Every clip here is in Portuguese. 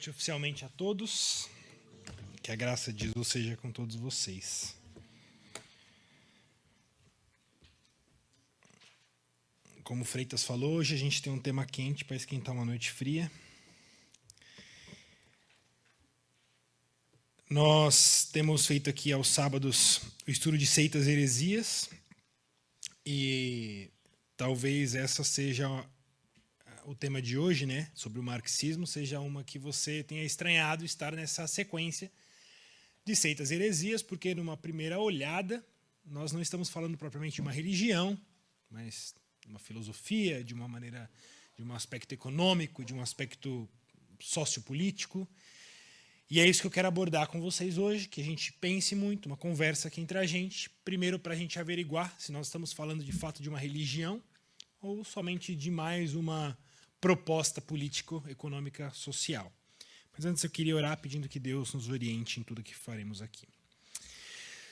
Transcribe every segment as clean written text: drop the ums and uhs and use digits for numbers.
noite oficialmente a todos. Que a graça de Jesus seja com todos vocês. Como o Freitas falou, hoje a gente tem um tema quente para esquentar uma noite fria. Nós temos feito aqui aos sábados o estudo de seitas e heresias. E talvez essa seja o tema de hoje, né, sobre o marxismo, seja uma que você tenha estranhado estar nessa sequência de seitas e heresias, porque numa primeira olhada nós não estamos falando propriamente de uma religião, mas de uma filosofia, de uma maneira, de um aspecto econômico, de um aspecto sociopolítico. E é isso que eu quero abordar com vocês hoje, que a gente pense muito, uma conversa aqui entre a gente, primeiro para a gente averiguar se nós estamos falando de fato de uma religião ou somente de mais uma proposta político-econômica social. Mas antes eu queria orar pedindo que Deus nos oriente em tudo que faremos aqui.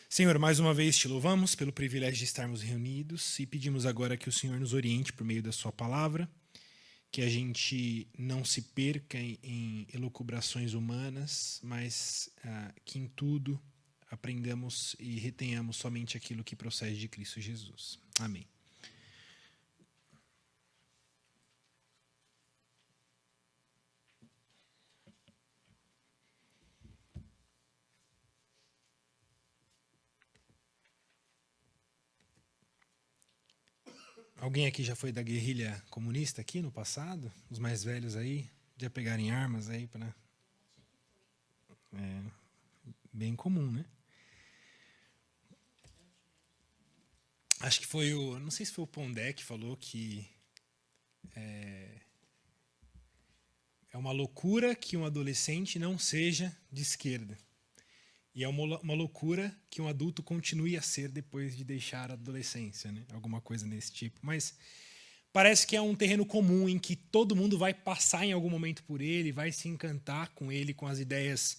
Senhor, mais uma vez te louvamos pelo privilégio de estarmos reunidos e pedimos agora que o Senhor nos oriente por meio da sua palavra, que a gente não se perca em elucubrações humanas, mas que em tudo aprendamos e retenhamos somente aquilo que procede de Cristo Jesus. Amém. Alguém aqui já foi da guerrilha comunista aqui no passado? Os mais velhos aí já pegarem armas aí para... É bem comum, né? Acho que foi o... Não sei se foi o Pondé que falou que é uma loucura que um adolescente não seja de esquerda. E é uma loucura que um adulto continue a ser depois de deixar a adolescência, né? Alguma coisa desse tipo. Mas parece que é um terreno comum em que todo mundo vai passar em algum momento por ele, vai se encantar com ele, com as ideias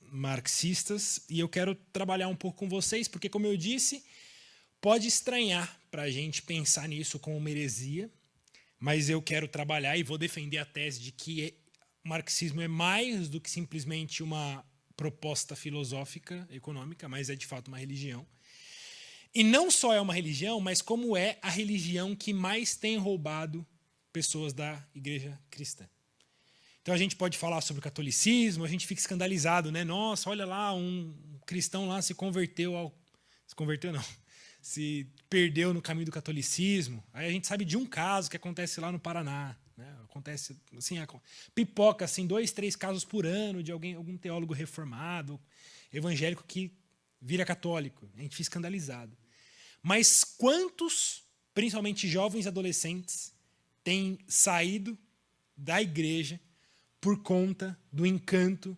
marxistas. E eu quero trabalhar um pouco com vocês, porque, como eu disse, pode estranhar para a gente pensar nisso como uma heresia, mas eu quero trabalhar e vou defender a tese de que o marxismo é mais do que simplesmente uma proposta filosófica, econômica, mas é de fato uma religião. E não só é uma religião, mas como é a religião que mais tem roubado pessoas da igreja cristã. Então a gente pode falar sobre o catolicismo, a gente fica escandalizado, né? Nossa, olha lá, um cristão lá se converteu ao... Se converteu não. Se perdeu no caminho do catolicismo. Aí a gente sabe de um caso que acontece lá no Paraná. Né? Acontece assim, pipoca assim, 2, 3 casos por ano de algum teólogo reformado, evangélico que vira católico. A gente fica escandalizado. Mas quantos, principalmente jovens e adolescentes, têm saído da igreja por conta do encanto,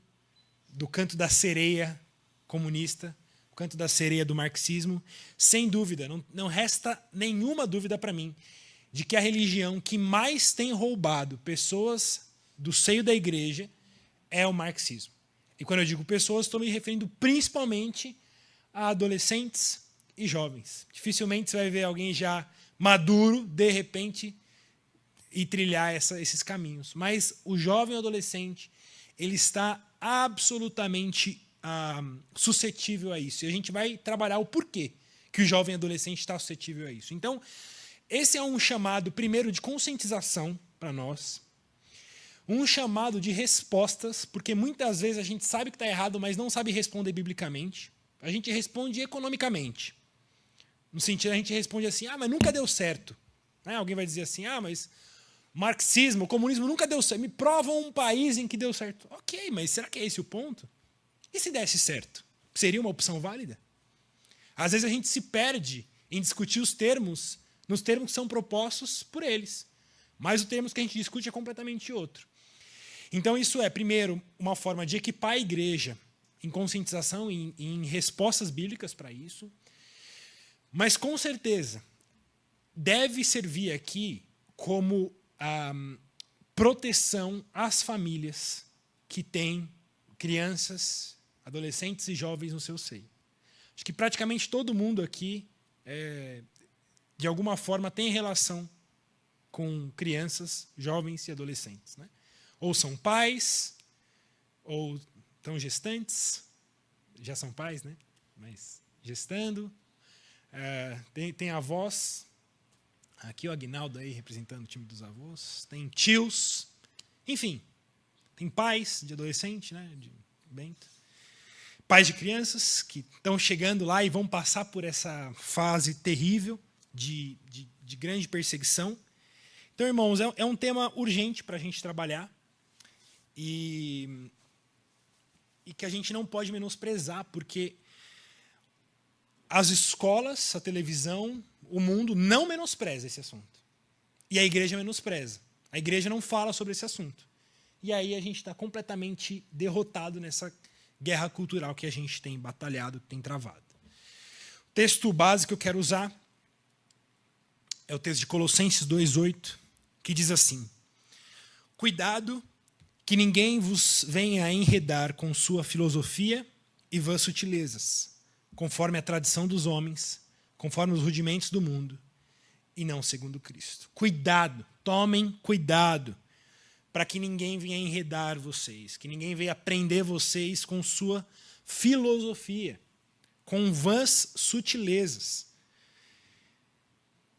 do canto da sereia comunista, o canto da sereia do marxismo? Sem dúvida, não resta nenhuma dúvida para mim de que a religião que mais tem roubado pessoas do seio da igreja é o marxismo. E quando eu digo pessoas, estou me referindo principalmente a adolescentes e jovens. Dificilmente você vai ver alguém já maduro, de repente, e trilhar esses caminhos. Mas o jovem adolescente, ele está absolutamente suscetível a isso. E a gente vai trabalhar o porquê que o jovem adolescente está suscetível a isso. Então, esse é um chamado, primeiro, de conscientização para nós, um chamado de respostas, porque muitas vezes a gente sabe que está errado, mas não sabe responder biblicamente. A gente responde economicamente. No sentido, a gente responde assim, mas nunca deu certo. Né? Alguém vai dizer assim, mas marxismo, comunismo nunca deu certo. Me prova um país em que deu certo. Ok, mas será que é esse o ponto? E se desse certo? Seria uma opção válida? Às vezes a gente se perde em discutir os termos, nos termos que são propostos por eles. Mas o termo que a gente discute é completamente outro. Então isso é, primeiro, uma forma de equipar a igreja em conscientização, em respostas bíblicas para isso. Mas, com certeza, deve servir aqui como proteção às famílias que têm crianças, adolescentes e jovens no seu seio. Acho que praticamente todo mundo aqui de alguma forma tem relação com crianças, jovens e adolescentes, né? ou são pais, ou estão gestantes, já são pais, né? Mas gestando. Tem avós, aqui o Aguinaldo aí representando o time dos avós, tem tios, enfim, tem pais de adolescente, né? De Bento. Pais de crianças que estão chegando lá e vão passar por essa fase terrível de grande perseguição. Então, irmãos, é um tema urgente para a gente trabalhar e que a gente não pode menosprezar, porque as escolas, a televisão, o mundo não menospreza esse assunto. E a igreja menospreza. A igreja não fala sobre esse assunto. E aí a gente está completamente derrotado nessa guerra cultural que a gente tem batalhado, tem travado. O texto básico que eu quero usar é o texto de Colossenses 2:8, que diz assim: cuidado que ninguém vos venha a enredar com sua filosofia e vãs sutilezas, conforme a tradição dos homens, conforme os rudimentos do mundo, e não segundo Cristo. Cuidado, tomem cuidado, para que ninguém venha enredar vocês, que ninguém venha prender vocês com sua filosofia, com vãs sutilezas,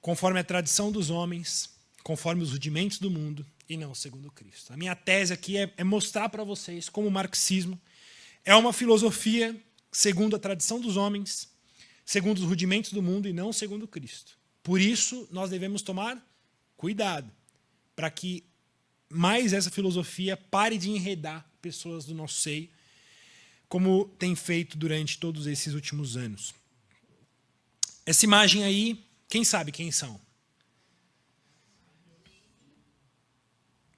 conforme a tradição dos homens, conforme os rudimentos do mundo, e não segundo Cristo. A minha tese aqui é mostrar para vocês como o marxismo é uma filosofia segundo a tradição dos homens, segundo os rudimentos do mundo, e não segundo Cristo. Por isso, nós devemos tomar cuidado, para que mais essa filosofia pare de enredar pessoas do nosso seio, como tem feito durante todos esses últimos anos. Essa imagem aí, quem sabe quem são?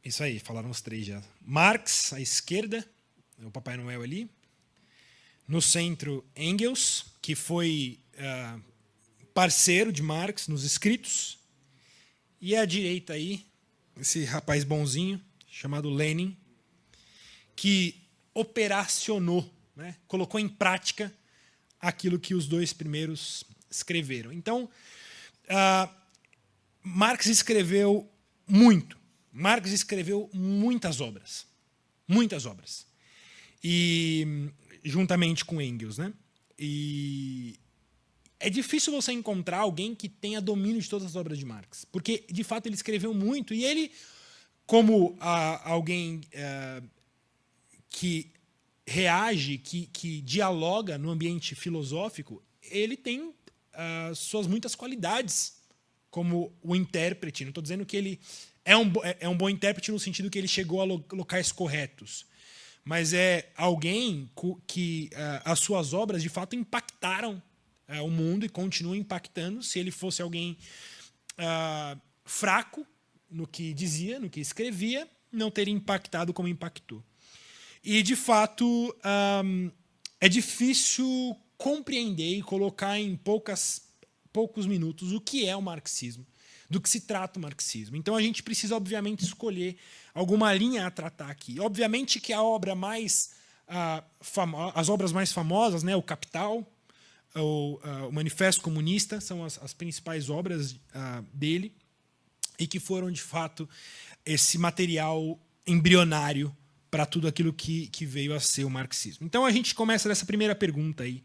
Isso aí, falaram os três já. Marx, à esquerda, o Papai Noel ali. No centro, Engels, que foi parceiro de Marx nos escritos. E à direita aí, esse rapaz bonzinho, chamado Lenin, que operacionou, né, colocou em prática aquilo que os dois primeiros escreveram. Então, Marx escreveu muito. Marx escreveu muitas obras. Muitas obras. E juntamente com Engels, né? E é difícil você encontrar alguém que tenha domínio de todas as obras de Marx, porque, de fato, ele escreveu muito, e ele, como alguém que reage, que dialoga no ambiente filosófico, ele tem suas muitas qualidades como o intérprete. Não estou dizendo que ele é um bom intérprete no sentido que ele chegou a locais corretos, mas é alguém que as suas obras, de fato, impactaram o mundo e continuam impactando. Se ele fosse alguém fraco no que dizia, no que escrevia, não teria impactado como impactou. E, de fato, é difícil compreender e colocar em poucos minutos o que é o marxismo, do que se trata o marxismo. Então, a gente precisa, obviamente, escolher alguma linha a tratar aqui. Obviamente que a obra as obras mais famosas, né, o Capital, o Manifesto Comunista, são as principais obras dele, e que foram, de fato, esse material embrionário para tudo aquilo que veio a ser o marxismo. Então, a gente começa dessa primeira pergunta aí.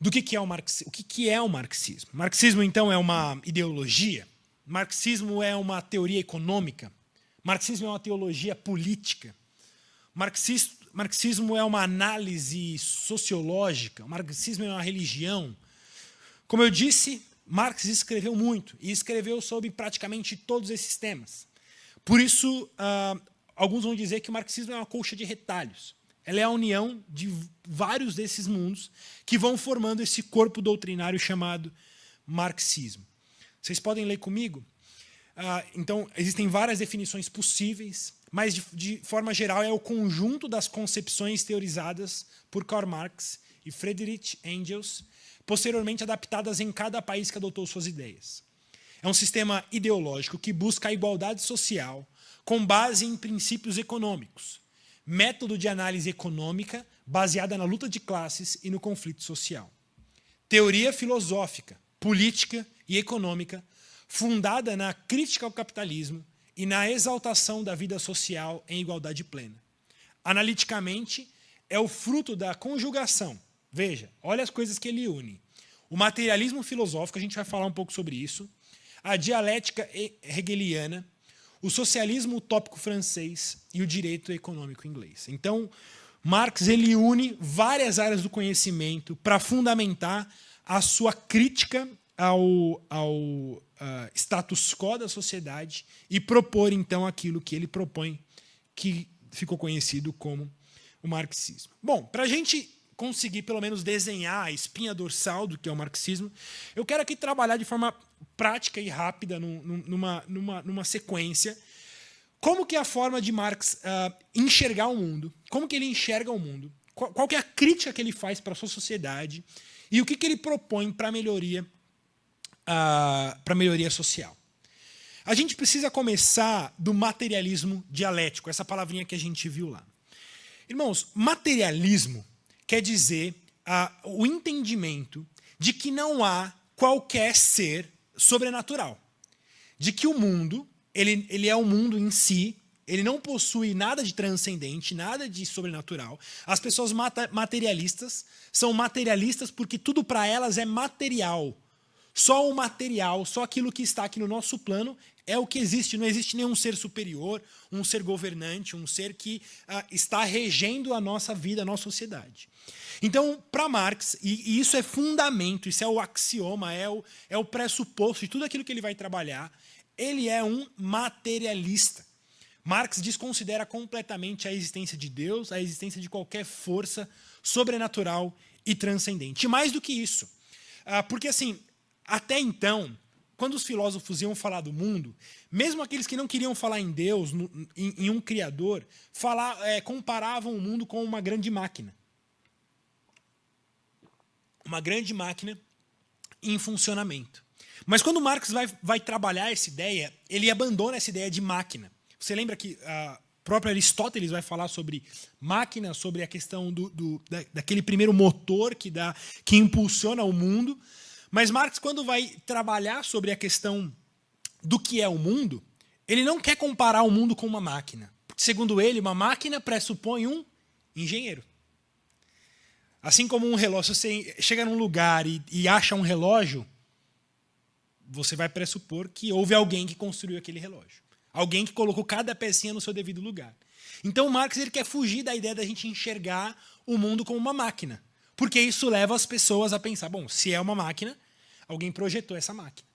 Do que é o marxismo? O que é o marxismo? Marxismo, então, é uma ideologia? Marxismo é uma teoria econômica? Marxismo é uma teologia política? Marxismo é uma análise sociológica? Marxismo é uma religião? Como eu disse, Marx escreveu muito, e escreveu sobre praticamente todos esses temas. Por isso, alguns vão dizer que o marxismo é uma colcha de retalhos. Ela é a união de vários desses mundos que vão formando esse corpo doutrinário chamado marxismo. Vocês podem ler comigo? Então, existem várias definições possíveis, mas, de forma geral, é o conjunto das concepções teorizadas por Karl Marx e Friedrich Engels, posteriormente adaptadas em cada país que adotou suas ideias. É um sistema ideológico que busca a igualdade social com base em princípios econômicos, método de análise econômica baseada na luta de classes e no conflito social. Teoria filosófica, política e econômica fundada na crítica ao capitalismo e na exaltação da vida social em igualdade plena. Analiticamente, é o fruto da conjugação. Veja, olha as coisas que ele une. O materialismo filosófico, a gente vai falar um pouco sobre isso, a dialética hegeliana, o socialismo utópico francês e o direito econômico inglês. Então, Marx ele une várias áreas do conhecimento para fundamentar a sua crítica ao status quo da sociedade e propor, então, aquilo que ele propõe, que ficou conhecido como o marxismo. Bom, para a gente conseguir, pelo menos, desenhar a espinha dorsal do que é o marxismo, eu quero aqui trabalhar de forma prática e rápida, numa sequência, como que é a forma de Marx enxergar o mundo, como que ele enxerga o mundo, qual que é a crítica que ele faz para a sua sociedade e o que ele propõe para a melhoria social. A gente precisa começar do materialismo dialético, essa palavrinha que a gente viu lá. Irmãos, materialismo quer dizer o entendimento de que não há qualquer ser sobrenatural. De que o mundo, ele é um mundo em si, ele não possui nada de transcendente, nada de sobrenatural. As pessoas materialistas são materialistas porque tudo para elas é material. Só o material, só aquilo que está aqui no nosso plano é o que existe. Não existe nenhum ser superior, um ser governante, um ser que está regendo a nossa vida, a nossa sociedade. Então, para Marx, e isso é fundamento, isso é o axioma, é o pressuposto de tudo aquilo que ele vai trabalhar, ele é um materialista. Marx desconsidera completamente a existência de Deus, a existência de qualquer força sobrenatural e transcendente. E mais do que isso, porque assim, até então, quando os filósofos iam falar do mundo, mesmo aqueles que não queriam falar em Deus, em um Criador, comparavam o mundo com uma grande máquina. Uma grande máquina em funcionamento. Mas quando Marx vai trabalhar essa ideia, ele abandona essa ideia de máquina. Você lembra que próprio Aristóteles vai falar sobre máquina, sobre a questão daquele primeiro motor que impulsiona o mundo. Mas Marx, quando vai trabalhar sobre a questão do que é o mundo, ele não quer comparar o mundo com uma máquina. Porque, segundo ele, uma máquina pressupõe um engenheiro. Assim como um relógio, você chega num lugar e acha um relógio, você vai pressupor que houve alguém que construiu aquele relógio. Alguém que colocou cada pecinha no seu devido lugar. Então, Marx ele quer fugir da ideia da gente enxergar o mundo como uma máquina. Porque isso leva as pessoas a pensar, bom, se é uma máquina, alguém projetou essa máquina.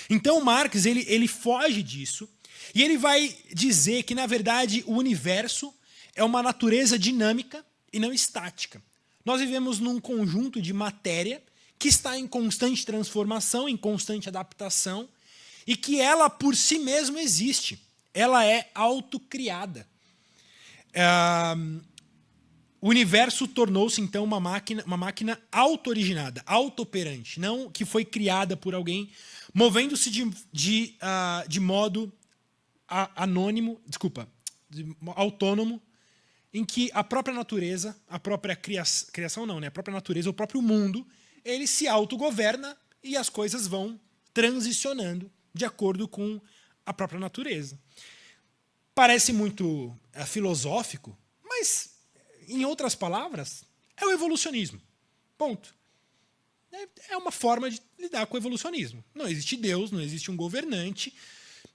Então, Marx ele foge disso e ele vai dizer que, na verdade, o universo é uma natureza dinâmica e não estática. Nós vivemos num conjunto de matéria que está em constante transformação, em constante adaptação, e que ela, por si mesma, existe. Ela é autocriada. O universo tornou-se, então, uma máquina auto-originada, auto-operante, não que foi criada por alguém, movendo-se de modo autônomo, em que a própria natureza, a própria criação não, né? A própria natureza, o próprio mundo, ele se autogoverna e as coisas vão transicionando de acordo com a própria natureza. Parece muito filosófico, mas, em outras palavras, é o evolucionismo. Ponto. É uma forma de lidar com o evolucionismo. Não existe Deus, não existe um governante.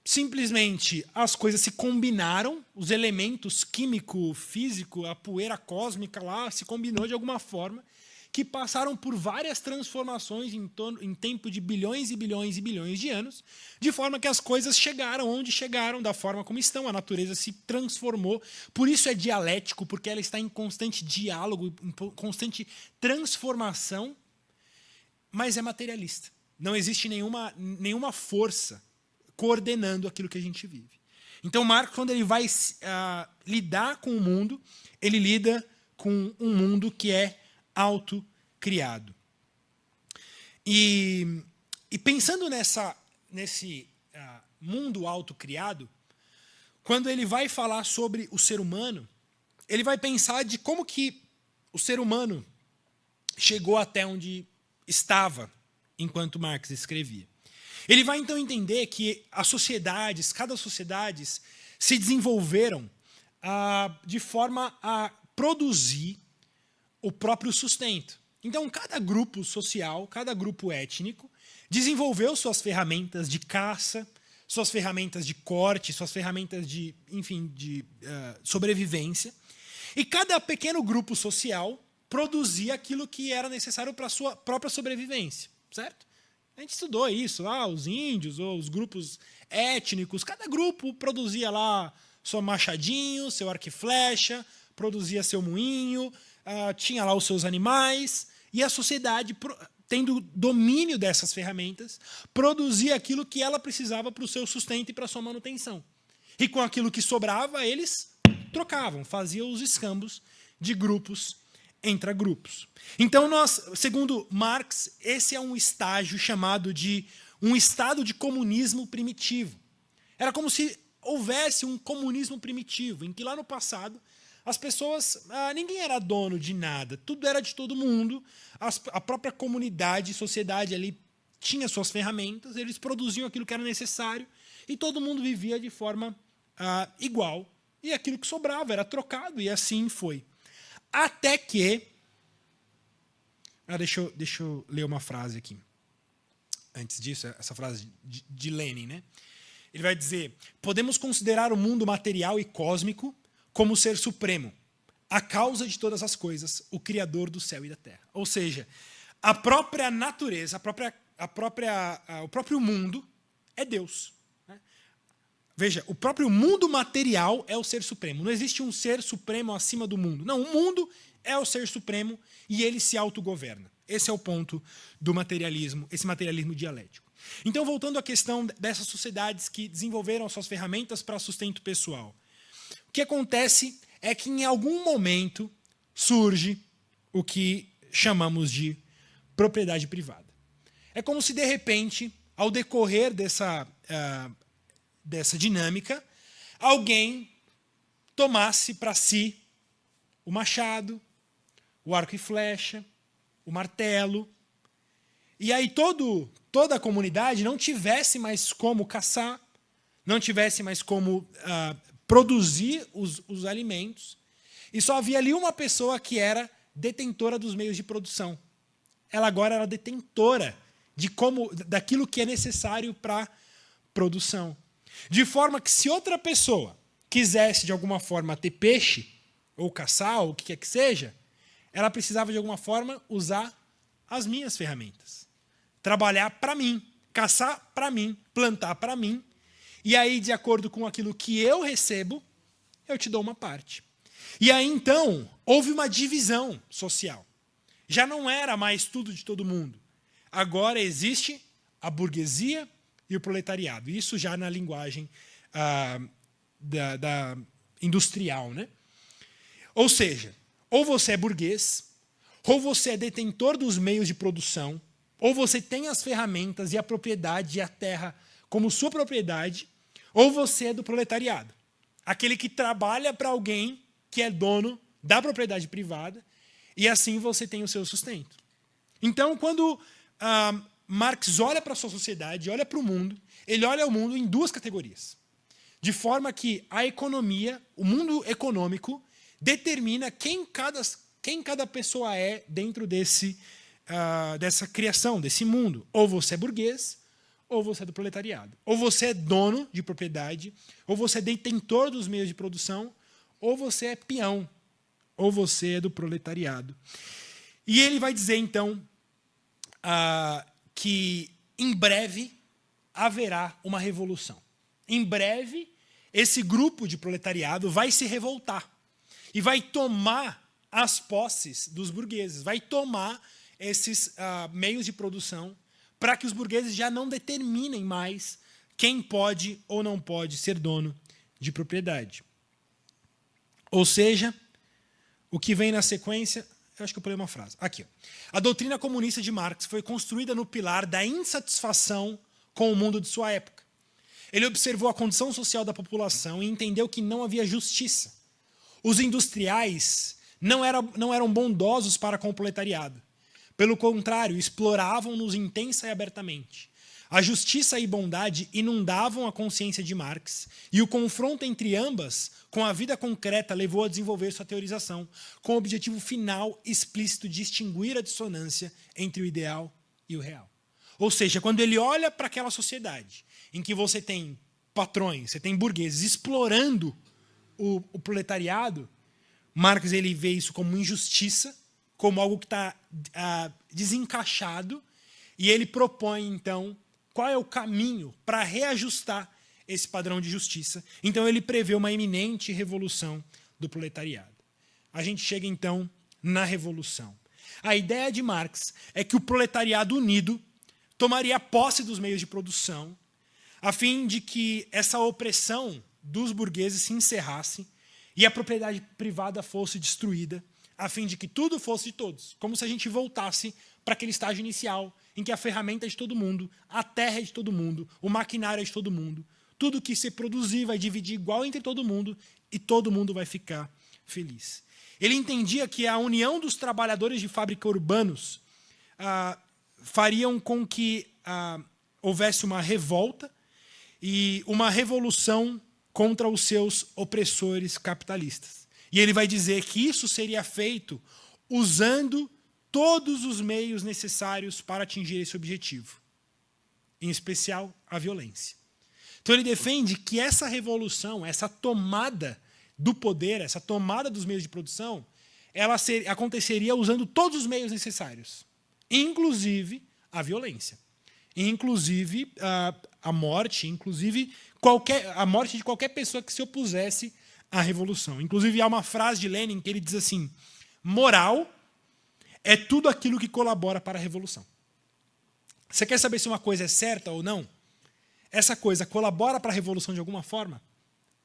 Simplesmente as coisas se combinaram, os elementos químico, físico, a poeira cósmica lá se combinou de alguma forma, que passaram por várias transformações em tempo de bilhões e bilhões e bilhões de anos, de forma que as coisas chegaram onde chegaram, da forma como estão, a natureza se transformou. Por isso é dialético, porque ela está em constante diálogo, em constante transformação, mas é materialista. Não existe nenhuma força coordenando aquilo que a gente vive. Então, Marx, quando ele vai lidar com o mundo, ele lida com um mundo que é autocriado. E pensando nesse mundo autocriado, quando ele vai falar sobre o ser humano, ele vai pensar de como que o ser humano chegou até onde estava enquanto Marx escrevia. Ele vai então entender que as sociedades, cada sociedade, se desenvolveram de forma a produzir o próprio sustento. Então, cada grupo social, cada grupo étnico, desenvolveu suas ferramentas de caça, suas ferramentas de corte, suas ferramentas de, enfim, de sobrevivência. E cada pequeno grupo social produzia aquilo que era necessário para a sua própria sobrevivência, certo? A gente estudou isso, os índios ou os grupos étnicos, cada grupo produzia lá seu machadinho, seu arco e flecha, produzia seu moinho, tinha lá os seus animais, e a sociedade, tendo domínio dessas ferramentas, produzia aquilo que ela precisava para o seu sustento e para a sua manutenção. E com aquilo que sobrava, eles trocavam, faziam os escambos de grupos entre grupos. Então, segundo Marx, esse é um estágio chamado de um estado de comunismo primitivo. Era como se houvesse um comunismo primitivo, em que lá no passado as pessoas, ninguém era dono de nada, tudo era de todo mundo, a própria comunidade, sociedade ali tinha suas ferramentas, eles produziam aquilo que era necessário e todo mundo vivia de forma igual. E aquilo que sobrava era trocado e assim foi. Até que... deixa eu ler uma frase aqui. Antes disso, essa frase de Lenin, né? Ele vai dizer: podemos considerar o mundo material e cósmico como o ser supremo, a causa de todas as coisas, o criador do céu e da terra. Ou seja, a própria natureza, o próprio mundo é Deus. Né? Veja, o próprio mundo material é o ser supremo. Não existe um ser supremo acima do mundo. Não, o mundo é o ser supremo e ele se autogoverna. Esse é o ponto do materialismo, esse materialismo dialético. Então, voltando à questão dessas sociedades que desenvolveram suas ferramentas para sustento pessoal. O que acontece é que, em algum momento, surge o que chamamos de propriedade privada. É como se, de repente, ao decorrer dessa dinâmica, alguém tomasse para si o machado, o arco e flecha, o martelo, e aí toda a comunidade não tivesse mais como caçar, não tivesse mais como produzir os alimentos, e só havia ali uma pessoa que era detentora dos meios de produção. Ela agora era detentora daquilo que é necessário para produção. De forma que, se outra pessoa quisesse, de alguma forma, ter peixe, ou caçar, ou o que quer que seja, ela precisava, de alguma forma, usar as minhas ferramentas. Trabalhar para mim, caçar para mim, plantar para mim, e aí, de acordo com aquilo que eu recebo, eu te dou uma parte. E aí, então, houve uma divisão social. Já não era mais tudo de todo mundo. Agora existe a burguesia e o proletariado. Isso já na linguagem da industrial, né? Ou seja, ou você é burguês, ou você é detentor dos meios de produção, ou você tem as ferramentas e a propriedade e a terra como sua propriedade, ou você é do proletariado. Aquele que trabalha para alguém que é dono da propriedade privada, e assim você tem o seu sustento. Então, quando Marx olha para a sua sociedade, olha para o mundo, ele olha o mundo em duas categorias. De forma que a economia, o mundo econômico, determina quem cada pessoa é dentro dessa criação, desse mundo. Ou você é burguês, ou você é do proletariado. Ou você é dono de propriedade, ou você é detentor dos meios de produção, ou você é peão, ou você é do proletariado. E ele vai dizer, então, que em breve haverá uma revolução. Em breve, esse grupo de proletariado vai se revoltar e vai tomar as posses dos burgueses, vai tomar esses meios de produção para que os burgueses já não determinem mais quem pode ou não pode ser dono de propriedade. Ou seja, o que vem na sequência... Eu acho que eu pulei uma frase. Aqui. A doutrina comunista de Marx foi construída no pilar da insatisfação com o mundo de sua época. Ele observou a condição social da população e entendeu que não havia justiça. Os industriais não eram bondosos para com o proletariado. Pelo contrário, exploravam-nos intensa e abertamente. A justiça e bondade inundavam a consciência de Marx, e o confronto entre ambas com a vida concreta levou a desenvolver sua teorização, com o objetivo final explícito de extinguir a dissonância entre o ideal e o real. Ou seja, quando ele olha para aquela sociedade em que você tem patrões, você tem burgueses explorando o proletariado, Marx ele vê isso como injustiça, como algo que está desencaixado, e ele propõe, então, qual é o caminho para reajustar esse padrão de justiça. Então ele prevê uma iminente revolução do proletariado. A gente chega, então, na revolução. A ideia de Marx é que o proletariado unido tomaria posse dos meios de produção, a fim de que essa opressão dos burgueses se encerrasse e a propriedade privada fosse destruída, a fim de que tudo fosse de todos, como se a gente voltasse para aquele estágio inicial, em que a ferramenta é de todo mundo, a terra é de todo mundo, o maquinário é de todo mundo, tudo que se produzir vai dividir igual entre todo mundo e todo mundo vai ficar feliz. Ele entendia que a união dos trabalhadores de fábrica urbanos fariam com que houvesse uma revolta e uma revolução contra os seus opressores capitalistas. E ele vai dizer que isso seria feito usando todos os meios necessários para atingir esse objetivo, em especial a violência. Então ele defende que essa revolução, essa tomada do poder, essa tomada dos meios de produção, ela aconteceria usando todos os meios necessários, inclusive a violência, inclusive a morte, inclusive a morte de qualquer pessoa que se opusesse à revolução. Inclusive há uma frase de Lenin que ele diz assim: moral é tudo aquilo que colabora para a revolução. Você quer saber se uma coisa é certa ou não? Essa coisa colabora para a revolução de alguma forma?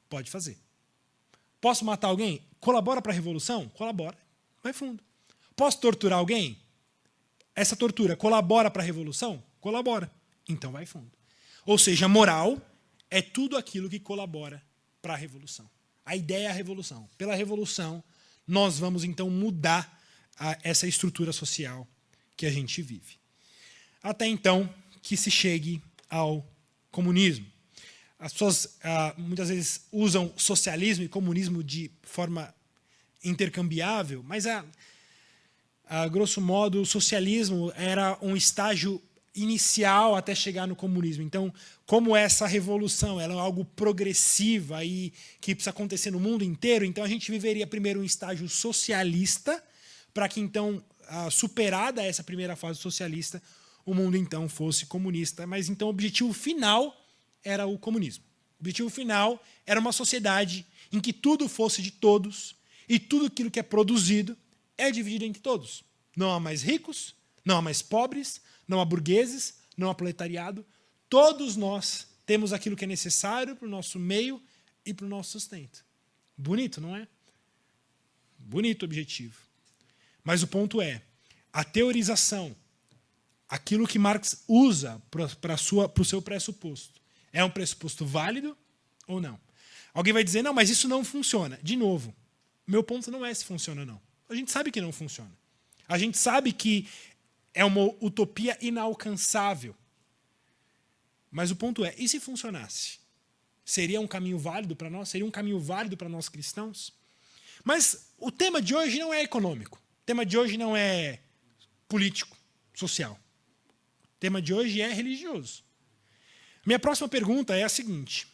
Pode fazer. Posso matar alguém? Colabora para a revolução? Colabora. Vai fundo. Posso torturar alguém? Essa tortura colabora para a revolução? Colabora. Então vai fundo. Ou seja, moral é tudo aquilo que colabora para a revolução. A ideia é a revolução. Pela revolução, nós vamos então mudar essa estrutura social que a gente vive. Até então que se chegue ao comunismo. As pessoas muitas vezes usam socialismo e comunismo de forma intercambiável, mas a grosso modo o socialismo era um estágio inicial até chegar no comunismo. Então, como essa revolução ela é algo progressiva e que precisa acontecer no mundo inteiro, então a gente viveria primeiro um estágio socialista, para que então, superada essa primeira fase socialista, o mundo então fosse comunista. Mas então o objetivo final era o comunismo. O objetivo final era uma sociedade em que tudo fosse de todos e tudo aquilo que é produzido é dividido entre todos. Não há mais ricos, não há mais pobres, não há burgueses, não há proletariado. Todos nós temos aquilo que é necessário para o nosso meio e para o nosso sustento. Bonito, não é? Bonito o objetivo. Mas o ponto é, a teorização, aquilo que Marx usa para o seu pressuposto, é um pressuposto válido ou não? Alguém vai dizer, não, mas isso não funciona. De novo, meu ponto não é se funciona ou não. A gente sabe que não funciona. A gente sabe que é uma utopia inalcançável. Mas o ponto é, e se funcionasse? Seria um caminho válido para nós? Seria um caminho válido para nós cristãos? Mas o tema de hoje não é econômico. O tema de hoje não é político, social. O tema de hoje é religioso. Minha próxima pergunta é a seguinte: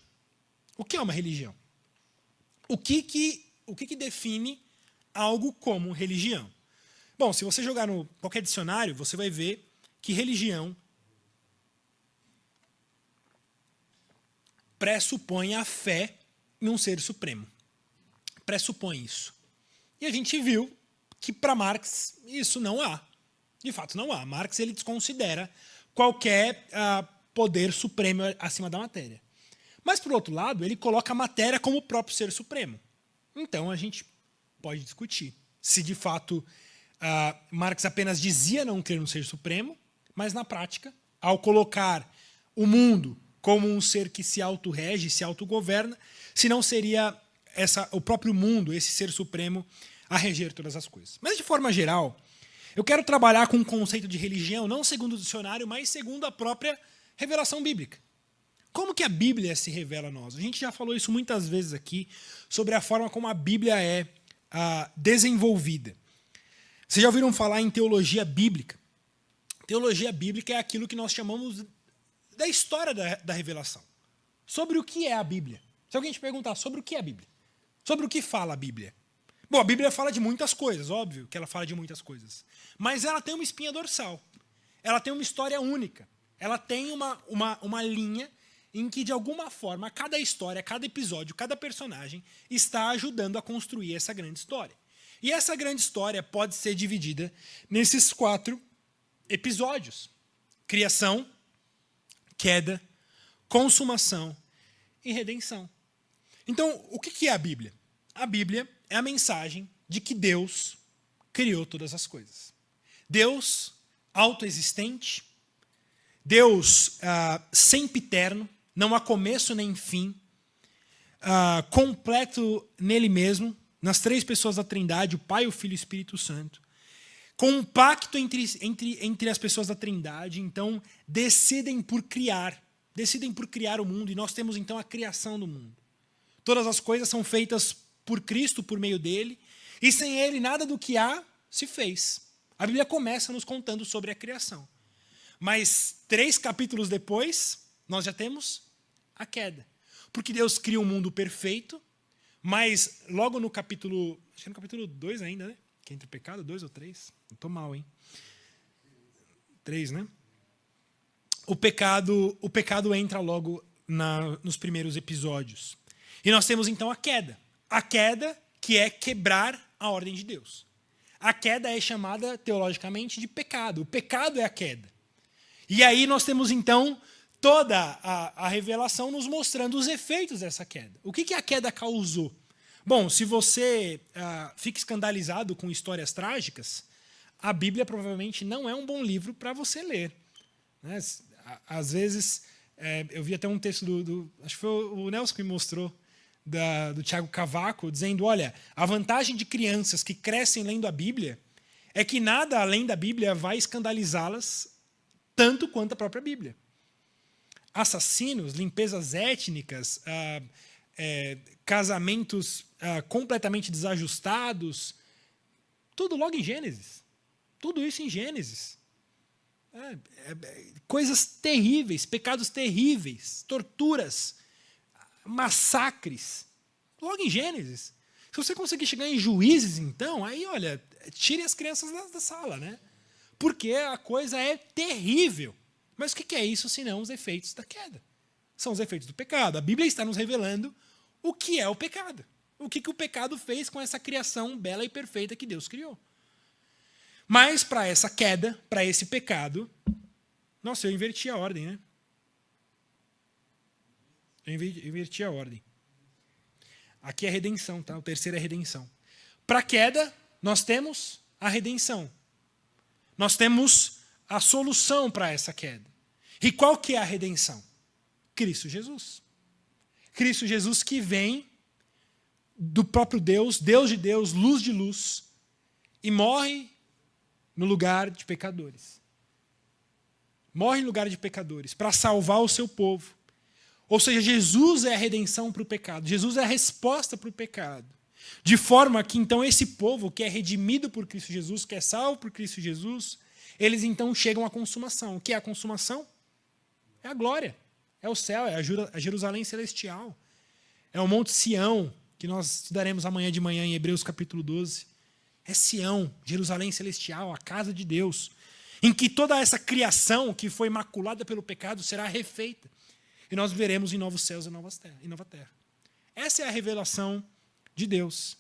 o que é uma religião? O que define algo como religião? Bom, se você jogar no qualquer dicionário, você vai ver que religião pressupõe a fé em um ser supremo. Pressupõe isso. E a gente viu que para Marx isso não há. De fato, não há. Marx ele desconsidera qualquer poder supremo acima da matéria. Mas, por outro lado, ele coloca a matéria como o próprio ser supremo. Então, a gente pode discutir se, de fato, Marx apenas dizia não crer no ser supremo, mas, na prática, ao colocar o mundo como um ser que se autorrege, se autogoverna, se não seria o próprio mundo, esse ser supremo, a reger todas as coisas. Mas, de forma geral, eu quero trabalhar com o conceito de religião, não segundo o dicionário, mas segundo a própria Revelação bíblica. Como que a Bíblia se revela a nós? A gente já falou isso muitas vezes aqui, sobre a forma como a Bíblia é desenvolvida. Vocês já ouviram falar em teologia bíblica? Teologia bíblica é aquilo que nós chamamos da história da revelação. Sobre o que é a Bíblia. Se alguém te perguntar sobre o que é a Bíblia, sobre o que fala a Bíblia. Bom, a Bíblia fala de muitas coisas, óbvio que ela fala de muitas coisas. Mas ela tem uma espinha dorsal. Ela tem uma história única. Ela tem uma linha em que, de alguma forma, cada história, cada episódio, cada personagem está ajudando a construir essa grande história. E essa grande história pode ser dividida nesses 4 episódios: criação, queda, consumação e redenção. Então, o que é a Bíblia? A Bíblia é a mensagem de que Deus criou todas as coisas. Deus autoexistente, Deus sempiterno, não há começo nem fim, completo nele mesmo, nas 3 pessoas da Trindade, o Pai, o Filho e o Espírito Santo, com um pacto entre as pessoas da Trindade, então decidem por criar o mundo, e nós temos então a criação do mundo. Todas as coisas são feitas por Cristo, por meio dele, e sem ele nada do que há se fez. A Bíblia começa nos contando sobre a criação. Mas 3 capítulos depois, nós já temos a queda. Porque Deus cria um mundo perfeito, mas logo no capítulo, acho que é no capítulo 2 ainda, né? Que é entre pecado, 2 ou 3? Eu tô mal, hein? 3, né? O pecado entra logo nos primeiros episódios. E nós temos então a queda. A queda que é quebrar a ordem de Deus. A queda é chamada teologicamente de pecado. O pecado é a queda. E aí nós temos então toda a revelação nos mostrando os efeitos dessa queda. O que a queda causou? Bom, se você fica escandalizado com histórias trágicas, a Bíblia provavelmente não é um bom livro para você ler. Né? Às vezes, eu vi até um texto acho que foi o Nelson que me mostrou, do Tiago Cavaco, dizendo, olha, a vantagem de crianças que crescem lendo a Bíblia é que nada além da Bíblia vai escandalizá-las tanto quanto a própria Bíblia. Assassinos, limpezas étnicas, casamentos completamente desajustados, tudo logo em Gênesis. Tudo isso em Gênesis. Coisas terríveis, pecados terríveis, torturas, massacres, logo em Gênesis. Se você conseguir chegar em Juízes, então, aí, olha, tire as crianças da sala, né? Porque a coisa é terrível. Mas o que é isso, senão os efeitos da queda? São os efeitos do pecado. A Bíblia está nos revelando o que é o pecado. O que o pecado fez com essa criação bela e perfeita que Deus criou. Mas para essa queda, para esse pecado... Nossa, eu inverti a ordem, né? Eu inverti a ordem. Aqui é a redenção, tá? O terceiro é a redenção. Para a queda, nós temos a redenção. Nós temos a solução para essa queda. E qual que é a redenção? Cristo Jesus. Cristo Jesus que vem do próprio Deus, Deus de Deus, luz de luz, e morre no lugar de pecadores. Morre no lugar de pecadores para salvar o seu povo. Ou seja, Jesus é a redenção para o pecado. Jesus é a resposta para o pecado. De forma que, então, esse povo que é redimido por Cristo Jesus, que é salvo por Cristo Jesus, eles, então, chegam à consumação. O que é a consumação? É a glória. É o céu, é a Jerusalém celestial. É o Monte Sião, que nós estudaremos amanhã de manhã em Hebreus capítulo 12. É Sião, Jerusalém celestial, a casa de Deus, em que toda essa criação que foi maculada pelo pecado será refeita. E nós veremos em novos céus e nova terra. Essa é a revelação de Deus.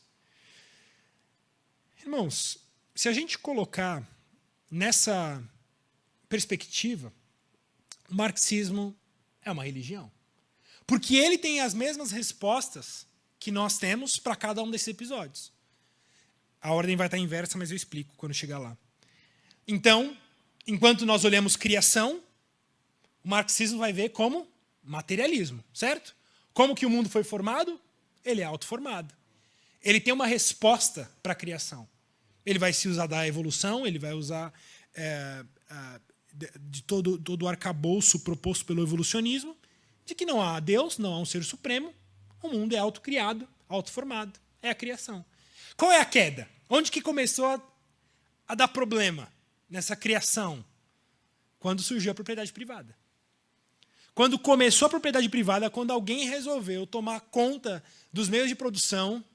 Irmãos, se a gente colocar nessa perspectiva, o marxismo é uma religião. Porque ele tem as mesmas respostas que nós temos para cada um desses episódios. A ordem vai estar inversa, mas eu explico quando chegar lá. Então, enquanto nós olhamos criação, o marxismo vai ver como materialismo, certo? Como que o mundo foi formado? Ele é autoformado. Ele tem uma resposta para a criação. Ele vai se usar da evolução, ele vai usar de todo o arcabouço proposto pelo evolucionismo, de que não há Deus, não há um ser supremo, o mundo é autocriado, autoformado, é a criação. Qual é a queda? Onde que começou a dar problema nessa criação? Quando surgiu a propriedade privada. Quando começou a propriedade privada, quando alguém resolveu tomar conta dos meios de produção,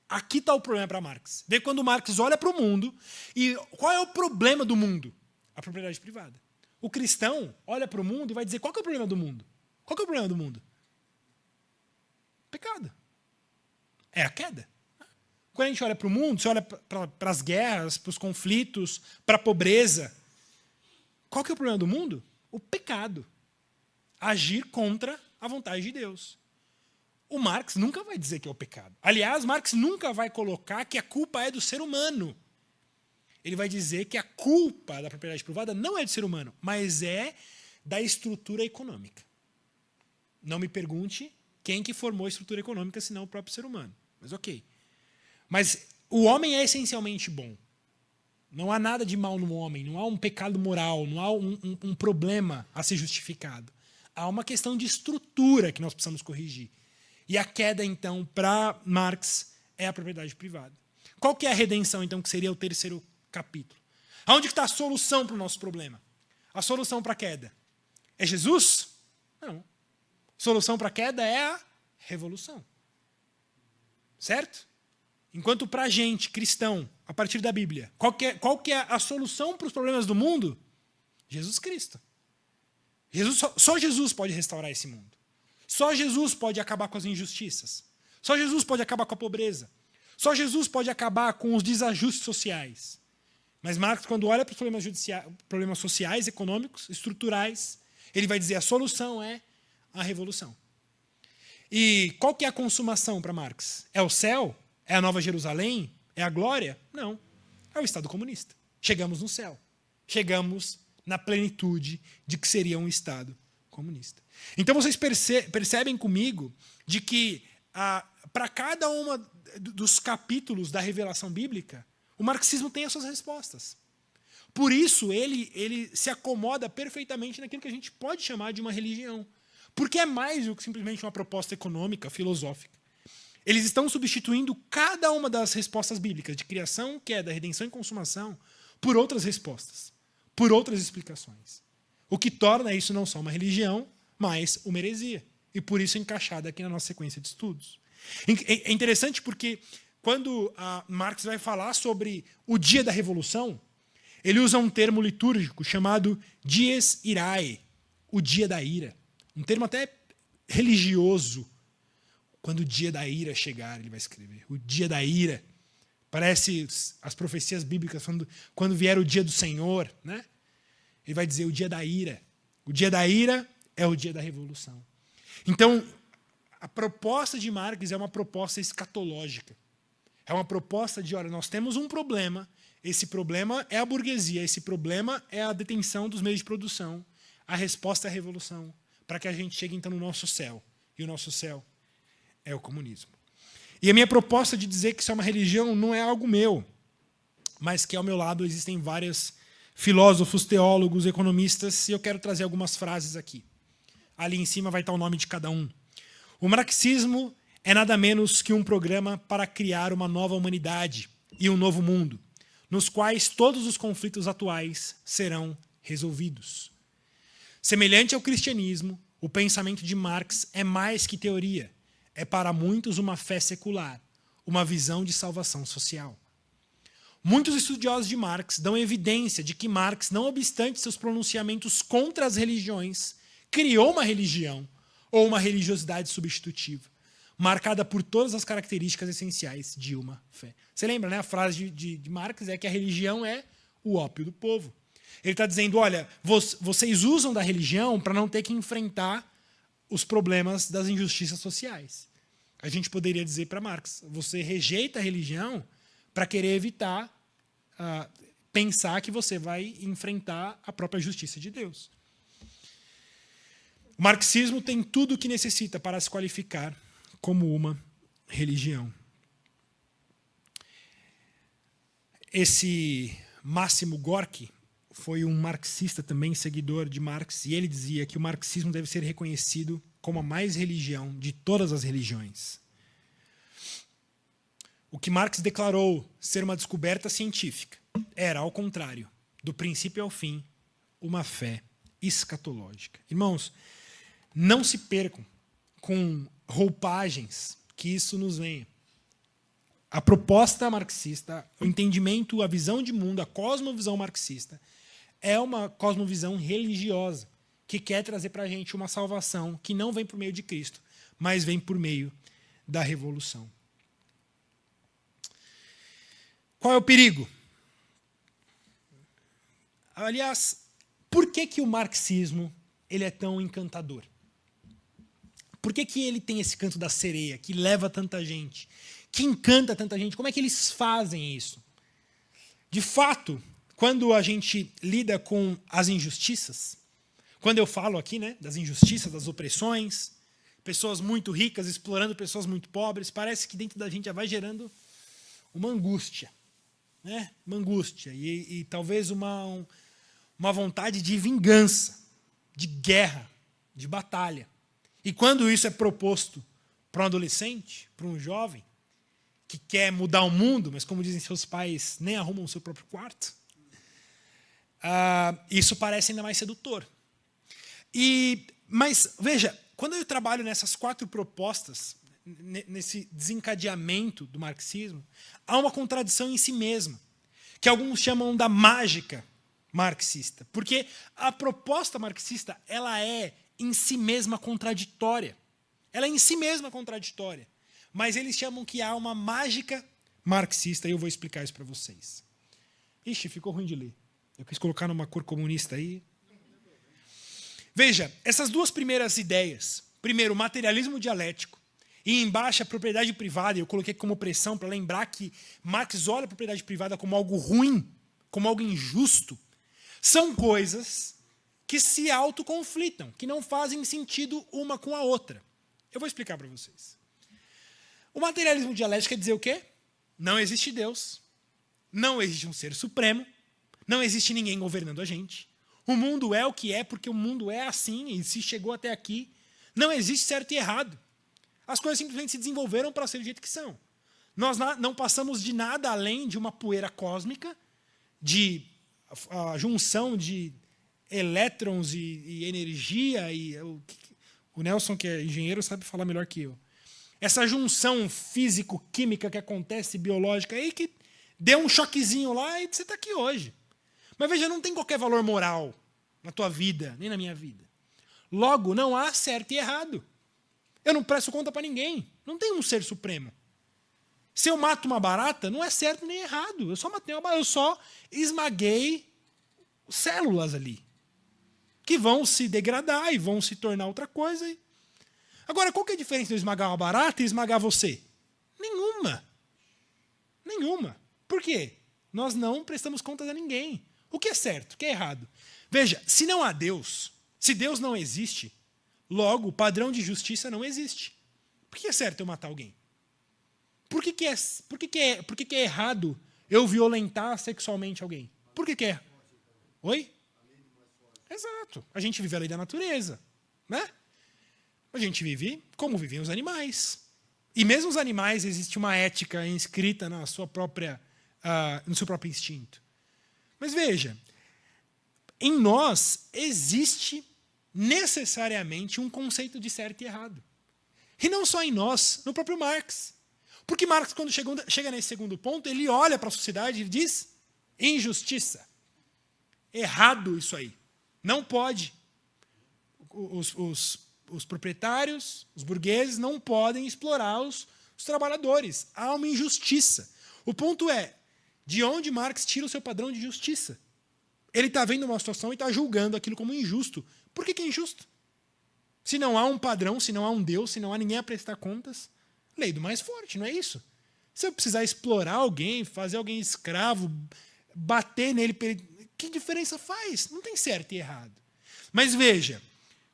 aqui está o problema para Marx. Vê quando Marx olha para o mundo, e qual é o problema do mundo? A propriedade privada. O cristão olha para o mundo e vai dizer, qual que é o problema do mundo? Qual que é o problema do mundo? Pecado. É a queda. Quando a gente olha para o mundo, você olha para as guerras, para os conflitos, para a pobreza. Qual que é o problema do mundo? O pecado. Agir contra a vontade de Deus. O Marx nunca vai dizer que é o pecado. Aliás, Marx nunca vai colocar que a culpa é do ser humano. Ele vai dizer que a culpa da propriedade privada não é do ser humano, mas é da estrutura econômica. Não me pergunte quem que formou a estrutura econômica, senão o próprio ser humano. Mas ok. Mas o homem é essencialmente bom. Não há nada de mal no homem, não há um pecado moral, não há um problema a ser justificado. Há uma questão de estrutura que nós precisamos corrigir. E a queda, então, para Marx, é a propriedade privada. Qual que é a redenção, então, que seria o terceiro capítulo? Aonde está a solução para o nosso problema? A solução para a queda é Jesus? Não. A solução para a queda é a revolução. Certo? Enquanto para a gente, cristão, a partir da Bíblia, qual que é a solução para os problemas do mundo? Jesus Cristo. Só Jesus pode restaurar esse mundo. Só Jesus pode acabar com as injustiças. Só Jesus pode acabar com a pobreza. Só Jesus pode acabar com os desajustes sociais. Mas Marx, quando olha para os problemas sociais, econômicos, estruturais, ele vai dizer a solução é a revolução. E qual que é a consumação para Marx? É o céu? É a Nova Jerusalém? É a glória? Não. É o Estado comunista. Chegamos no céu. Chegamos na plenitude de que seria um Estado comunista. Então vocês percebem comigo de que para cada uma dos capítulos da revelação bíblica, o marxismo tem as suas respostas. Por isso ele se acomoda perfeitamente naquilo que a gente pode chamar de uma religião. Porque é mais do que simplesmente uma proposta econômica, filosófica. Eles estão substituindo cada uma das respostas bíblicas de criação, queda, redenção e consumação por outras respostas, por outras explicações. O que torna isso não só uma religião, mas uma heresia. E por isso encaixada aqui na nossa sequência de estudos. É interessante porque quando Marx vai falar sobre o dia da Revolução, ele usa um termo litúrgico chamado dies irae, o dia da ira. Um termo até religioso. Quando o dia da ira chegar, ele vai escrever. O dia da ira. Parece as profecias bíblicas falando quando vier o dia do Senhor, né? Ele vai dizer o dia da ira. O dia da ira é o dia da revolução. Então, a proposta de Marx é uma proposta escatológica. É uma proposta de, olha, nós temos um problema, esse problema é a burguesia, esse problema é a detenção dos meios de produção, a resposta é a revolução, para que a gente chegue então no nosso céu. E o nosso céu é o comunismo. E a minha proposta de dizer que isso é uma religião não é algo meu, mas que ao meu lado existem vários filósofos, teólogos, economistas, e eu quero trazer algumas frases aqui. Ali em cima vai estar o nome de cada um. O marxismo é nada menos que um programa para criar uma nova humanidade e um novo mundo, nos quais todos os conflitos atuais serão resolvidos. Semelhante ao cristianismo, o pensamento de Marx é mais que teoria. É para muitos uma fé secular, uma visão de salvação social. Muitos estudiosos de Marx dão evidência de que Marx, não obstante seus pronunciamentos contra as religiões, criou uma religião ou uma religiosidade substitutiva, marcada por todas as características essenciais de uma fé. Você lembra, né? A frase de Marx é que a religião é o ópio do povo. Ele está dizendo, olha, vocês usam da religião para não ter que enfrentar os problemas das injustiças sociais. A gente poderia dizer para Marx, você rejeita a religião para querer evitar pensar que você vai enfrentar a própria justiça de Deus. O marxismo tem tudo o que necessita para se qualificar como uma religião. Esse Máximo Gorki, foi um marxista também, seguidor de Marx, e ele dizia que o marxismo deve ser reconhecido como a mais religião de todas as religiões. O que Marx declarou ser uma descoberta científica era, ao contrário, do princípio ao fim, uma fé escatológica. Irmãos, não se percam com roupagens que isso nos venha. A proposta marxista, o entendimento, a visão de mundo, a cosmovisão marxista, é uma cosmovisão religiosa que quer trazer para a gente uma salvação que não vem por meio de Cristo, mas vem por meio da revolução. Qual é o perigo? Aliás, por que o marxismo ele é tão encantador? Por que ele tem esse canto da sereia, que leva tanta gente, que encanta tanta gente? Como é que eles fazem isso? De fato, quando a gente lida com as injustiças, quando eu falo aqui, né, das injustiças, das opressões, pessoas muito ricas explorando pessoas muito pobres, parece que dentro da gente já vai gerando uma angústia. Né? Uma angústia e talvez uma vontade de vingança, de guerra, de batalha. E quando isso é proposto para um adolescente, para um jovem, que quer mudar o mundo, mas como dizem seus pais, nem arrumam o seu próprio quarto, isso parece ainda mais sedutor. Mas, veja, quando eu trabalho nessas 4 propostas, nesse desencadeamento do marxismo, há uma contradição em si mesma, que alguns chamam da mágica marxista, porque a proposta marxista ela é em si mesma contraditória. Ela é em si mesma contraditória, mas eles chamam que há uma mágica marxista, e eu vou explicar isso para vocês. Ixi, ficou ruim de ler. Eu quis colocar numa cor comunista aí. Veja, essas 2 primeiras ideias, primeiro, o materialismo dialético, e embaixo a propriedade privada, eu coloquei como opressão para lembrar que Marx olha a propriedade privada como algo ruim, como algo injusto, são coisas que se autoconflitam, que não fazem sentido uma com a outra. Eu vou explicar para vocês. O materialismo dialético quer dizer o quê? Não existe Deus, não existe um ser supremo, não existe ninguém governando a gente. O mundo é o que é porque o mundo é assim e se chegou até aqui. Não existe certo e errado. As coisas simplesmente se desenvolveram para ser do jeito que são. Nós não passamos de nada além de uma poeira cósmica, de a junção de elétrons e energia. O Nelson, que é engenheiro, sabe falar melhor que eu. Essa junção físico-química que acontece, biológica, aí que deu um choquezinho lá e você está aqui hoje. Mas veja, não tem qualquer valor moral na tua vida, nem na minha vida. Logo, não há certo e errado. Eu não presto conta para ninguém. Não tem um ser supremo. Se eu mato uma barata, não é certo nem errado. Eu só matei uma barata, eu só esmaguei células ali, que vão se degradar e vão se tornar outra coisa. Agora, qual que é a diferença de eu esmagar uma barata e esmagar você? Nenhuma. Nenhuma. Por quê? Nós não prestamos contas a ninguém. O que é certo? O que é errado? Veja, se não há Deus, se Deus não existe, logo, o padrão de justiça não existe. Por que é certo eu matar alguém? Por que é errado eu violentar sexualmente alguém? Por que é? Oi? Exato. A gente vive a lei da natureza. Né? A gente vive como vivem os animais. E mesmo os animais, existe uma ética inscrita na sua própria, no seu próprio instinto. Mas veja, em nós existe necessariamente um conceito de certo e errado. E não só em nós, no próprio Marx. Porque Marx, quando chega nesse segundo ponto, ele olha para a sociedade e diz injustiça. Errado isso aí. Não pode. Os proprietários, os burgueses, não podem explorar os trabalhadores. Há uma injustiça. O ponto é, de onde Marx tira o seu padrão de justiça? Ele está vendo uma situação e está julgando aquilo como injusto. Por que é injusto? Se não há um padrão, se não há um Deus, se não há ninguém a prestar contas, lei do mais forte, não é isso? Se eu precisar explorar alguém, fazer alguém escravo, bater nele, que diferença faz? Não tem certo e errado. Mas veja,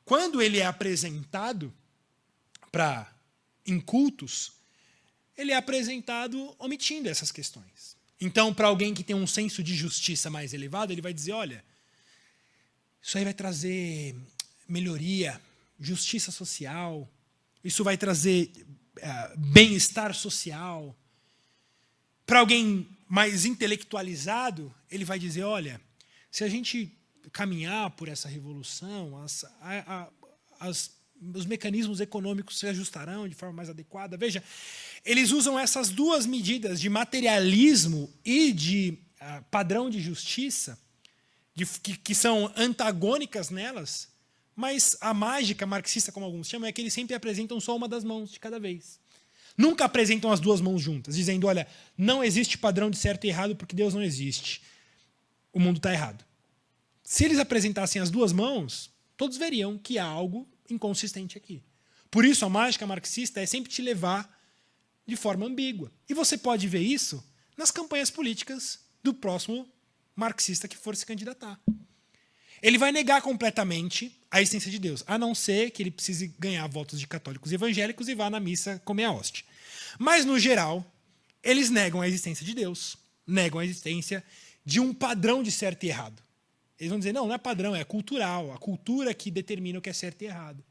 quando ele é apresentado em cultos, ele é apresentado omitindo essas questões. Então, para alguém que tem um senso de justiça mais elevado, ele vai dizer, olha, isso aí vai trazer melhoria, justiça social, isso vai trazer bem-estar social. Para alguém mais intelectualizado, ele vai dizer, olha, se a gente caminhar por essa revolução, os mecanismos econômicos se ajustarão de forma mais adequada. Veja, eles usam essas duas medidas de materialismo e de padrão de justiça, que são antagônicas nelas, mas a mágica marxista, como alguns chamam, é que eles sempre apresentam só uma das mãos de cada vez. Nunca apresentam as duas mãos juntas, dizendo, olha, não existe padrão de certo e errado porque Deus não existe. O mundo está errado. Se eles apresentassem as duas mãos, todos veriam que há algo inconsistente aqui. Por isso, a mágica marxista é sempre te levar de forma ambígua. E você pode ver isso nas campanhas políticas do próximo marxista que for se candidatar. Ele vai negar completamente a existência de Deus, a não ser que ele precise ganhar votos de católicos e evangélicos e vá na missa comer a hóstia. Mas, no geral, eles negam a existência de Deus, negam a existência de um padrão de certo e errado. Eles vão dizer, não é padrão, é cultural, a cultura que determina o que é certo e errado.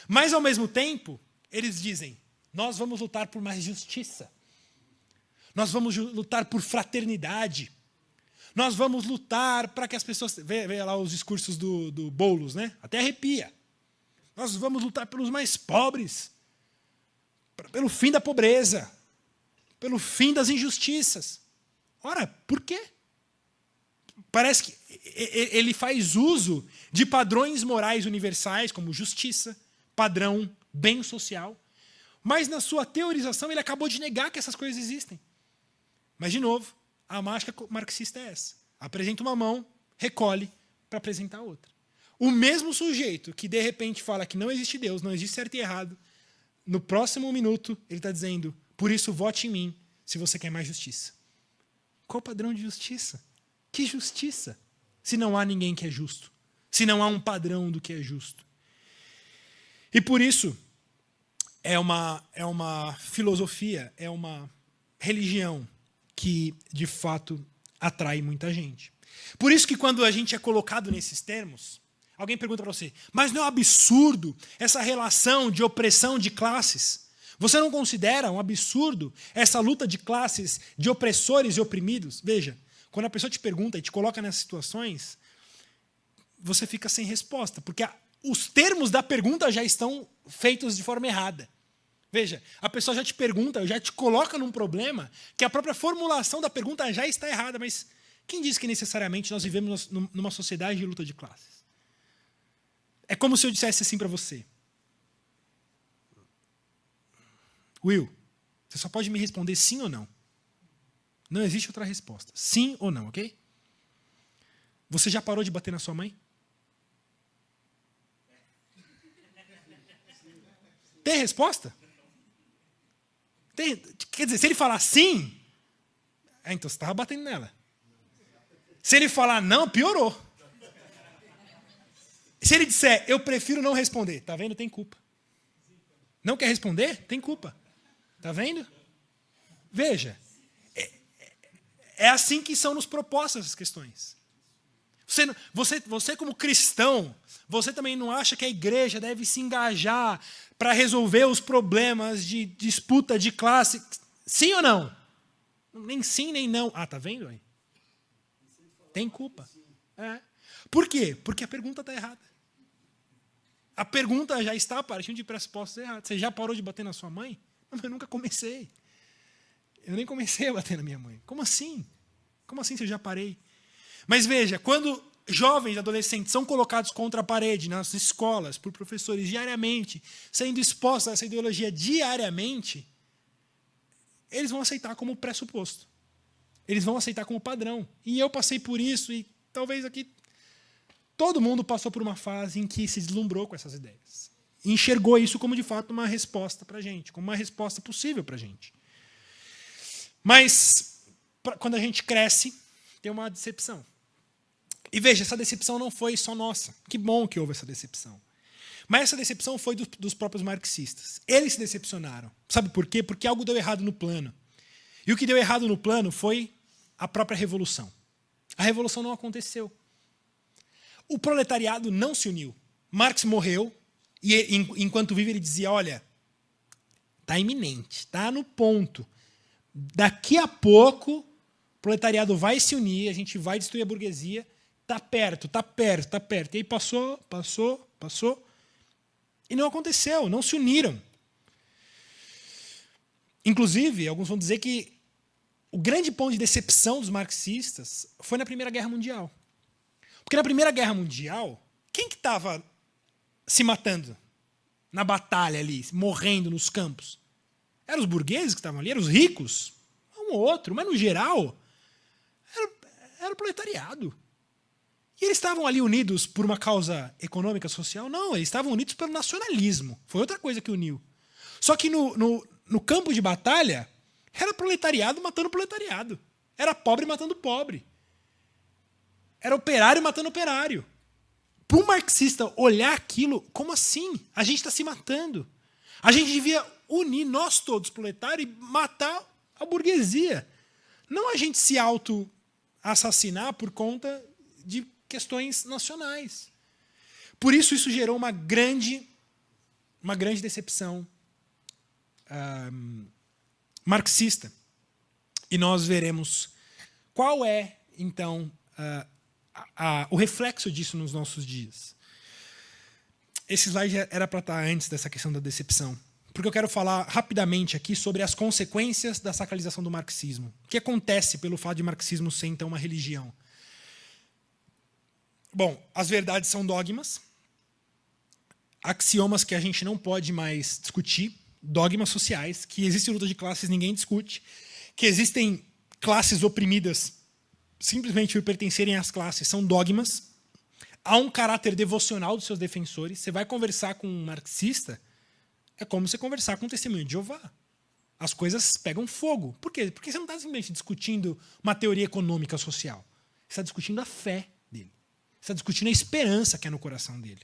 Mas, ao mesmo tempo, eles dizem, nós vamos lutar por mais justiça. Nós vamos lutar por fraternidade. Nós vamos lutar para que as pessoas... Vê lá os discursos do Boulos, né? Até arrepia. Nós vamos lutar pelos mais pobres, pelo fim da pobreza, pelo fim das injustiças. Ora, por quê? Parece que ele faz uso de padrões morais universais, como justiça, padrão, bem social, mas na sua teorização ele acabou de negar que essas coisas existem. Mas, de novo, a mágica marxista é essa. Apresenta uma mão, recolhe para apresentar outra. O mesmo sujeito que, de repente, fala que não existe Deus, não existe certo e errado, no próximo minuto ele está dizendo, por isso vote em mim se você quer mais justiça. Qual o padrão de justiça? Que justiça? Se não há ninguém que é justo. Se não há um padrão do que é justo. E por isso, é uma filosofia, é uma religião que, de fato, atrai muita gente. Por isso que quando a gente é colocado nesses termos, alguém pergunta para você, mas não é um absurdo essa relação de opressão de classes? Você não considera um absurdo essa luta de classes, de opressores e oprimidos? Veja, quando a pessoa te pergunta e te coloca nessas situações, você fica sem resposta, porque os termos da pergunta já estão feitos de forma errada. Veja, a pessoa já te pergunta, já te coloca num problema que a própria formulação da pergunta já está errada, mas quem diz que necessariamente nós vivemos numa sociedade de luta de classes? É como se eu dissesse assim para você. Will, você só pode me responder sim ou não. Não existe outra resposta. Sim ou não, ok? Você já parou de bater na sua mãe? Tem resposta? Tem, quer dizer, se ele falar sim, então você estava batendo nela. Se ele falar não, piorou. Se ele disser, eu prefiro não responder, tá vendo? Tem culpa. Não quer responder? Tem culpa. Tá vendo? Veja, é assim que são nos propostas as questões. Você como cristão, você também não acha que a igreja deve se engajar para resolver os problemas de disputa de classe? Sim ou não? Nem sim, nem não. Ah, tá vendo aí? Tem culpa. É. Por quê? Porque a pergunta está errada. A pergunta já está partindo de pressupostos errados. Você já parou de bater na sua mãe? Não, eu nunca comecei. Eu nem comecei a bater na minha mãe. Como assim? Como assim se eu já parei? Mas veja, quando jovens e adolescentes são colocados contra a parede nas escolas, por professores diariamente, sendo expostos a essa ideologia diariamente, eles vão aceitar como pressuposto. Eles vão aceitar como padrão. E eu passei por isso, e talvez aqui todo mundo passou por uma fase em que se deslumbrou com essas ideias. E enxergou isso como, de fato, uma resposta para a gente, como uma resposta possível para a gente. Mas, quando a gente cresce, tem uma decepção. E veja, essa decepção não foi só nossa. Que bom que houve essa decepção. Mas essa decepção foi dos próprios marxistas. Eles se decepcionaram. Sabe por quê? Porque algo deu errado no plano. E o que deu errado no plano foi a própria revolução. A revolução não aconteceu. O proletariado não se uniu. Marx morreu e, enquanto vive, ele dizia, olha, está iminente, está no ponto. Daqui a pouco, o proletariado vai se unir, a gente vai destruir a burguesia. Está perto, está perto, está perto. E aí passou. E não aconteceu, não se uniram. Inclusive, alguns vão dizer que o grande ponto de decepção dos marxistas foi na Primeira Guerra Mundial. Porque na Primeira Guerra Mundial, quem que estava se matando na batalha ali, morrendo nos campos? Eram os burgueses que estavam ali, eram os ricos, um ou outro, mas no geral era o proletariado. E eles estavam ali unidos por uma causa econômica, social? Não, eles estavam unidos pelo nacionalismo. Foi outra coisa que uniu. Só que no campo de batalha, era proletariado matando proletariado. Era pobre matando pobre. Era operário matando operário. Para um marxista olhar aquilo, como assim? A gente está se matando. A gente devia unir nós todos, proletários, e matar a burguesia. Não a gente se auto-assassinar por conta de questões nacionais. Por isso gerou uma grande decepção marxista. E nós veremos qual é, então, o reflexo disso nos nossos dias. Esse slide era para estar antes dessa questão da decepção, porque eu quero falar rapidamente aqui sobre as consequências da sacralização do marxismo. O que acontece pelo fato de marxismo ser, então, uma religião? Bom, as verdades são dogmas, axiomas que a gente não pode mais discutir, dogmas sociais, que existe luta de classes, ninguém discute, que existem classes oprimidas simplesmente por pertencerem às classes, são dogmas. Há um caráter devocional dos seus defensores. Você vai conversar com um marxista, é como você conversar com um testemunho de Jeová. As coisas pegam fogo. Por quê? Porque você não está simplesmente discutindo uma teoria econômica social. Você está discutindo a fé dele. Você está discutindo a esperança que é no coração dele.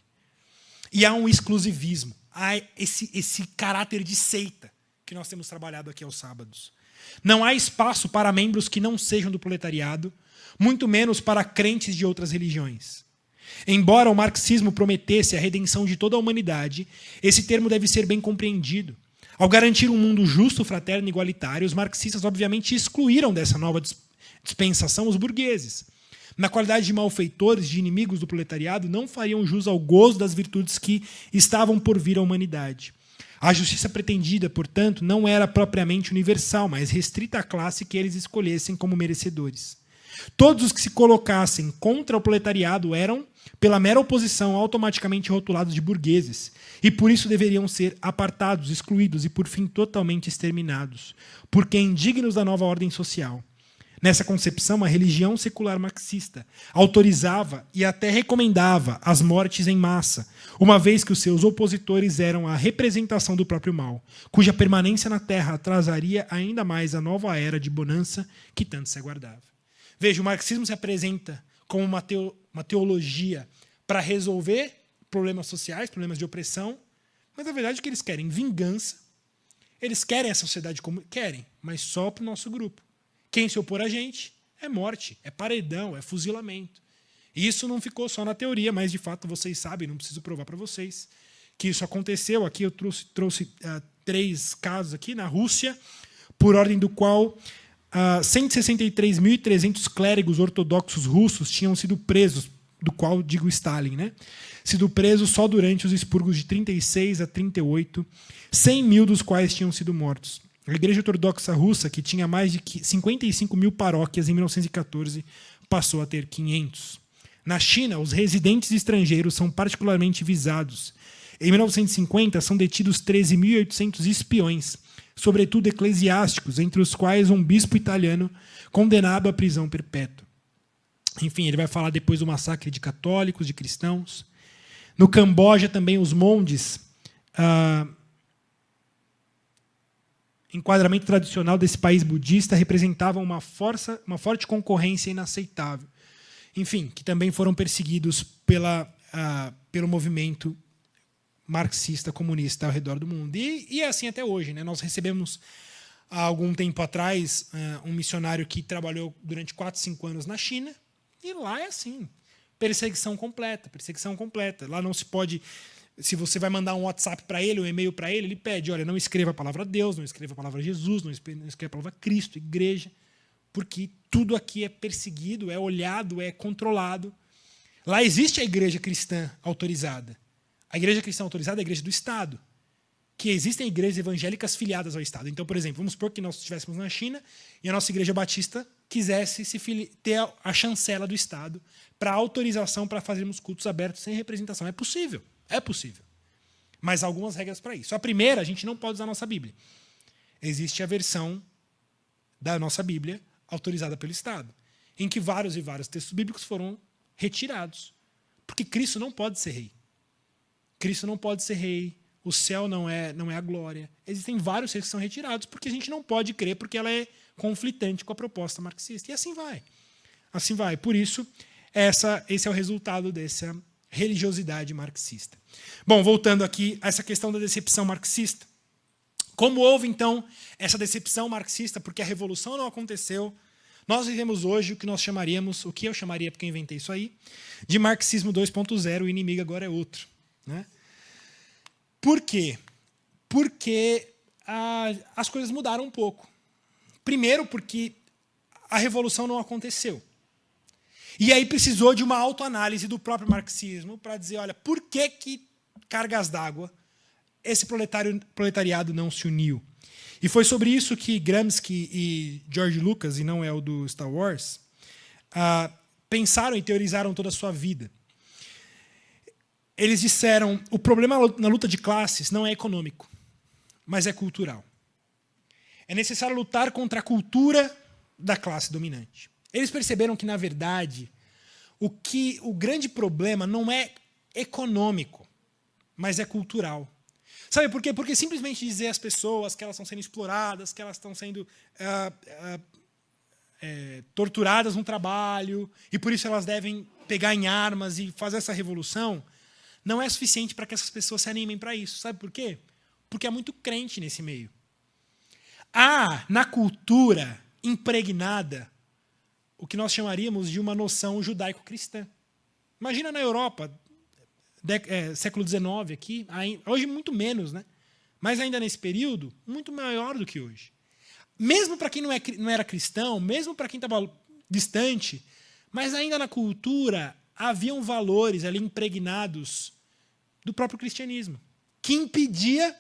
E há um exclusivismo. Há esse caráter de seita que nós temos trabalhado aqui aos sábados. Não há espaço para membros que não sejam do proletariado, muito menos para crentes de outras religiões. Embora o marxismo prometesse a redenção de toda a humanidade, esse termo deve ser bem compreendido. Ao garantir um mundo justo, fraterno e igualitário, os marxistas obviamente excluíram dessa nova dispensação os burgueses. Na qualidade de malfeitores, de inimigos do proletariado, não fariam jus ao gozo das virtudes que estavam por vir à humanidade. A justiça pretendida, portanto, não era propriamente universal, mas restrita à classe que eles escolhessem como merecedores. Todos os que se colocassem contra o proletariado eram, pela mera oposição, automaticamente rotulados de burgueses, e por isso deveriam ser apartados, excluídos e, por fim, totalmente exterminados, porque indignos da nova ordem social. Nessa concepção, a religião secular marxista autorizava e até recomendava as mortes em massa, uma vez que os seus opositores eram a representação do próprio mal, cuja permanência na Terra atrasaria ainda mais a nova era de bonança que tanto se aguardava. Veja, o marxismo se apresenta como uma teologia para resolver problemas sociais, problemas de opressão, mas na verdade o que eles querem? Vingança. Eles querem a sociedade como querem, mas só para o nosso grupo. Quem se opor a gente é morte, é paredão, é fuzilamento. E isso não ficou só na teoria, mas de fato vocês sabem, não preciso provar para vocês, que isso aconteceu. Aqui eu trouxe 3 casos aqui na Rússia, por ordem do qual 163.300 clérigos ortodoxos russos tinham sido presos, do qual digo Stalin, né? Sido presos só durante os expurgos de 36 a 38, 100 mil dos quais tinham sido mortos. A Igreja Ortodoxa Russa, que tinha mais de 55 mil paróquias em 1914, passou a ter 500. Na China, os residentes estrangeiros são particularmente visados. Em 1950, são detidos 13.800 espiões, sobretudo eclesiásticos, entre os quais um bispo italiano condenado à prisão perpétua. Enfim, ele vai falar depois do massacre de católicos, de cristãos. No Camboja, também, os monges... enquadramento tradicional desse país budista representavam uma forte concorrência inaceitável. Enfim, que também foram perseguidos pelo movimento marxista comunista ao redor do mundo. E é assim até hoje, né? Nós recebemos há algum tempo atrás, um missionário que trabalhou durante 4, 5 anos na China, e lá é assim, perseguição completa. Lá não se pode... Se você vai mandar um WhatsApp para ele, um e-mail para ele, ele pede, olha, não escreva a palavra Deus, não escreva a palavra Jesus, não escreva a palavra Cristo, igreja, porque tudo aqui é perseguido, é olhado, é controlado. Lá existe a igreja cristã autorizada. A igreja cristã autorizada é a igreja do Estado, que existem igrejas evangélicas filiadas ao Estado. Então, por exemplo, vamos supor que nós estivéssemos na China e a nossa igreja batista quisesse ter a chancela do Estado para autorização para fazermos cultos abertos sem representação. É possível. É possível. Mas há algumas regras para isso. A primeira, a gente não pode usar a nossa Bíblia. Existe a versão da nossa Bíblia autorizada pelo Estado, em que vários e vários textos bíblicos foram retirados. Porque Cristo não pode ser rei. Cristo não pode ser rei. O céu não é a glória. Existem vários textos que são retirados porque a gente não pode crer porque ela é conflitante com a proposta marxista. E assim vai. Assim vai. Por isso, esse é o resultado dessa religiosidade marxista. Bom, voltando aqui a essa questão da decepção marxista. Como houve, então, essa decepção marxista porque a revolução não aconteceu, nós vivemos hoje o que nós chamaríamos, o que eu chamaria, porque eu inventei isso aí, de marxismo 2.0, o inimigo agora é outro. Né? Por quê? Porque as coisas mudaram um pouco. Primeiro, porque a revolução não aconteceu. E aí precisou de uma autoanálise do próprio marxismo para dizer, olha, por que cargas d'água esse proletariado não se uniu? E foi sobre isso que Gramsci e George Lucas, e não é o do Star Wars, pensaram e teorizaram toda a sua vida. Eles disseram, o problema na luta de classes não é econômico, mas é cultural. É necessário lutar contra a cultura da classe dominante. Eles perceberam que, na verdade, o grande problema não é econômico, mas é cultural. Sabe por quê? Porque simplesmente dizer às pessoas que elas estão sendo exploradas, que elas estão sendo torturadas no trabalho, e por isso elas devem pegar em armas e fazer essa revolução, não é suficiente para que essas pessoas se animem para isso. Sabe por quê? Porque há muito crente nesse meio. Há, na cultura impregnada, o que nós chamaríamos de uma noção judaico-cristã. Imagina na Europa, século XIX aqui, hoje muito menos, né? Mas ainda nesse período, muito maior do que hoje. Mesmo para quem não era cristão, mesmo para quem estava distante, mas ainda na cultura haviam valores ali impregnados do próprio cristianismo, que impedia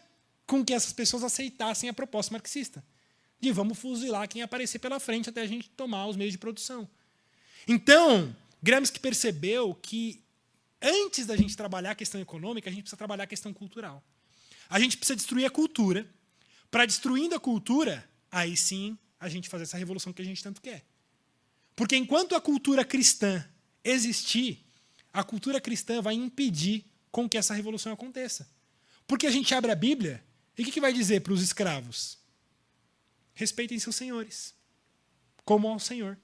com que essas pessoas aceitassem a proposta marxista. De vamos fuzilar quem aparecer pela frente até a gente tomar os meios de produção. Então, Gramsci percebeu que antes da gente trabalhar a questão econômica, a gente precisa trabalhar a questão cultural. A gente precisa destruir a cultura. Para destruindo a cultura, aí sim a gente fazer essa revolução que a gente tanto quer. Porque enquanto a cultura cristã existir, a cultura cristã vai impedir com que essa revolução aconteça. Porque a gente abre a Bíblia e o que vai dizer para os escravos? Respeitem seus senhores, como ao Senhor.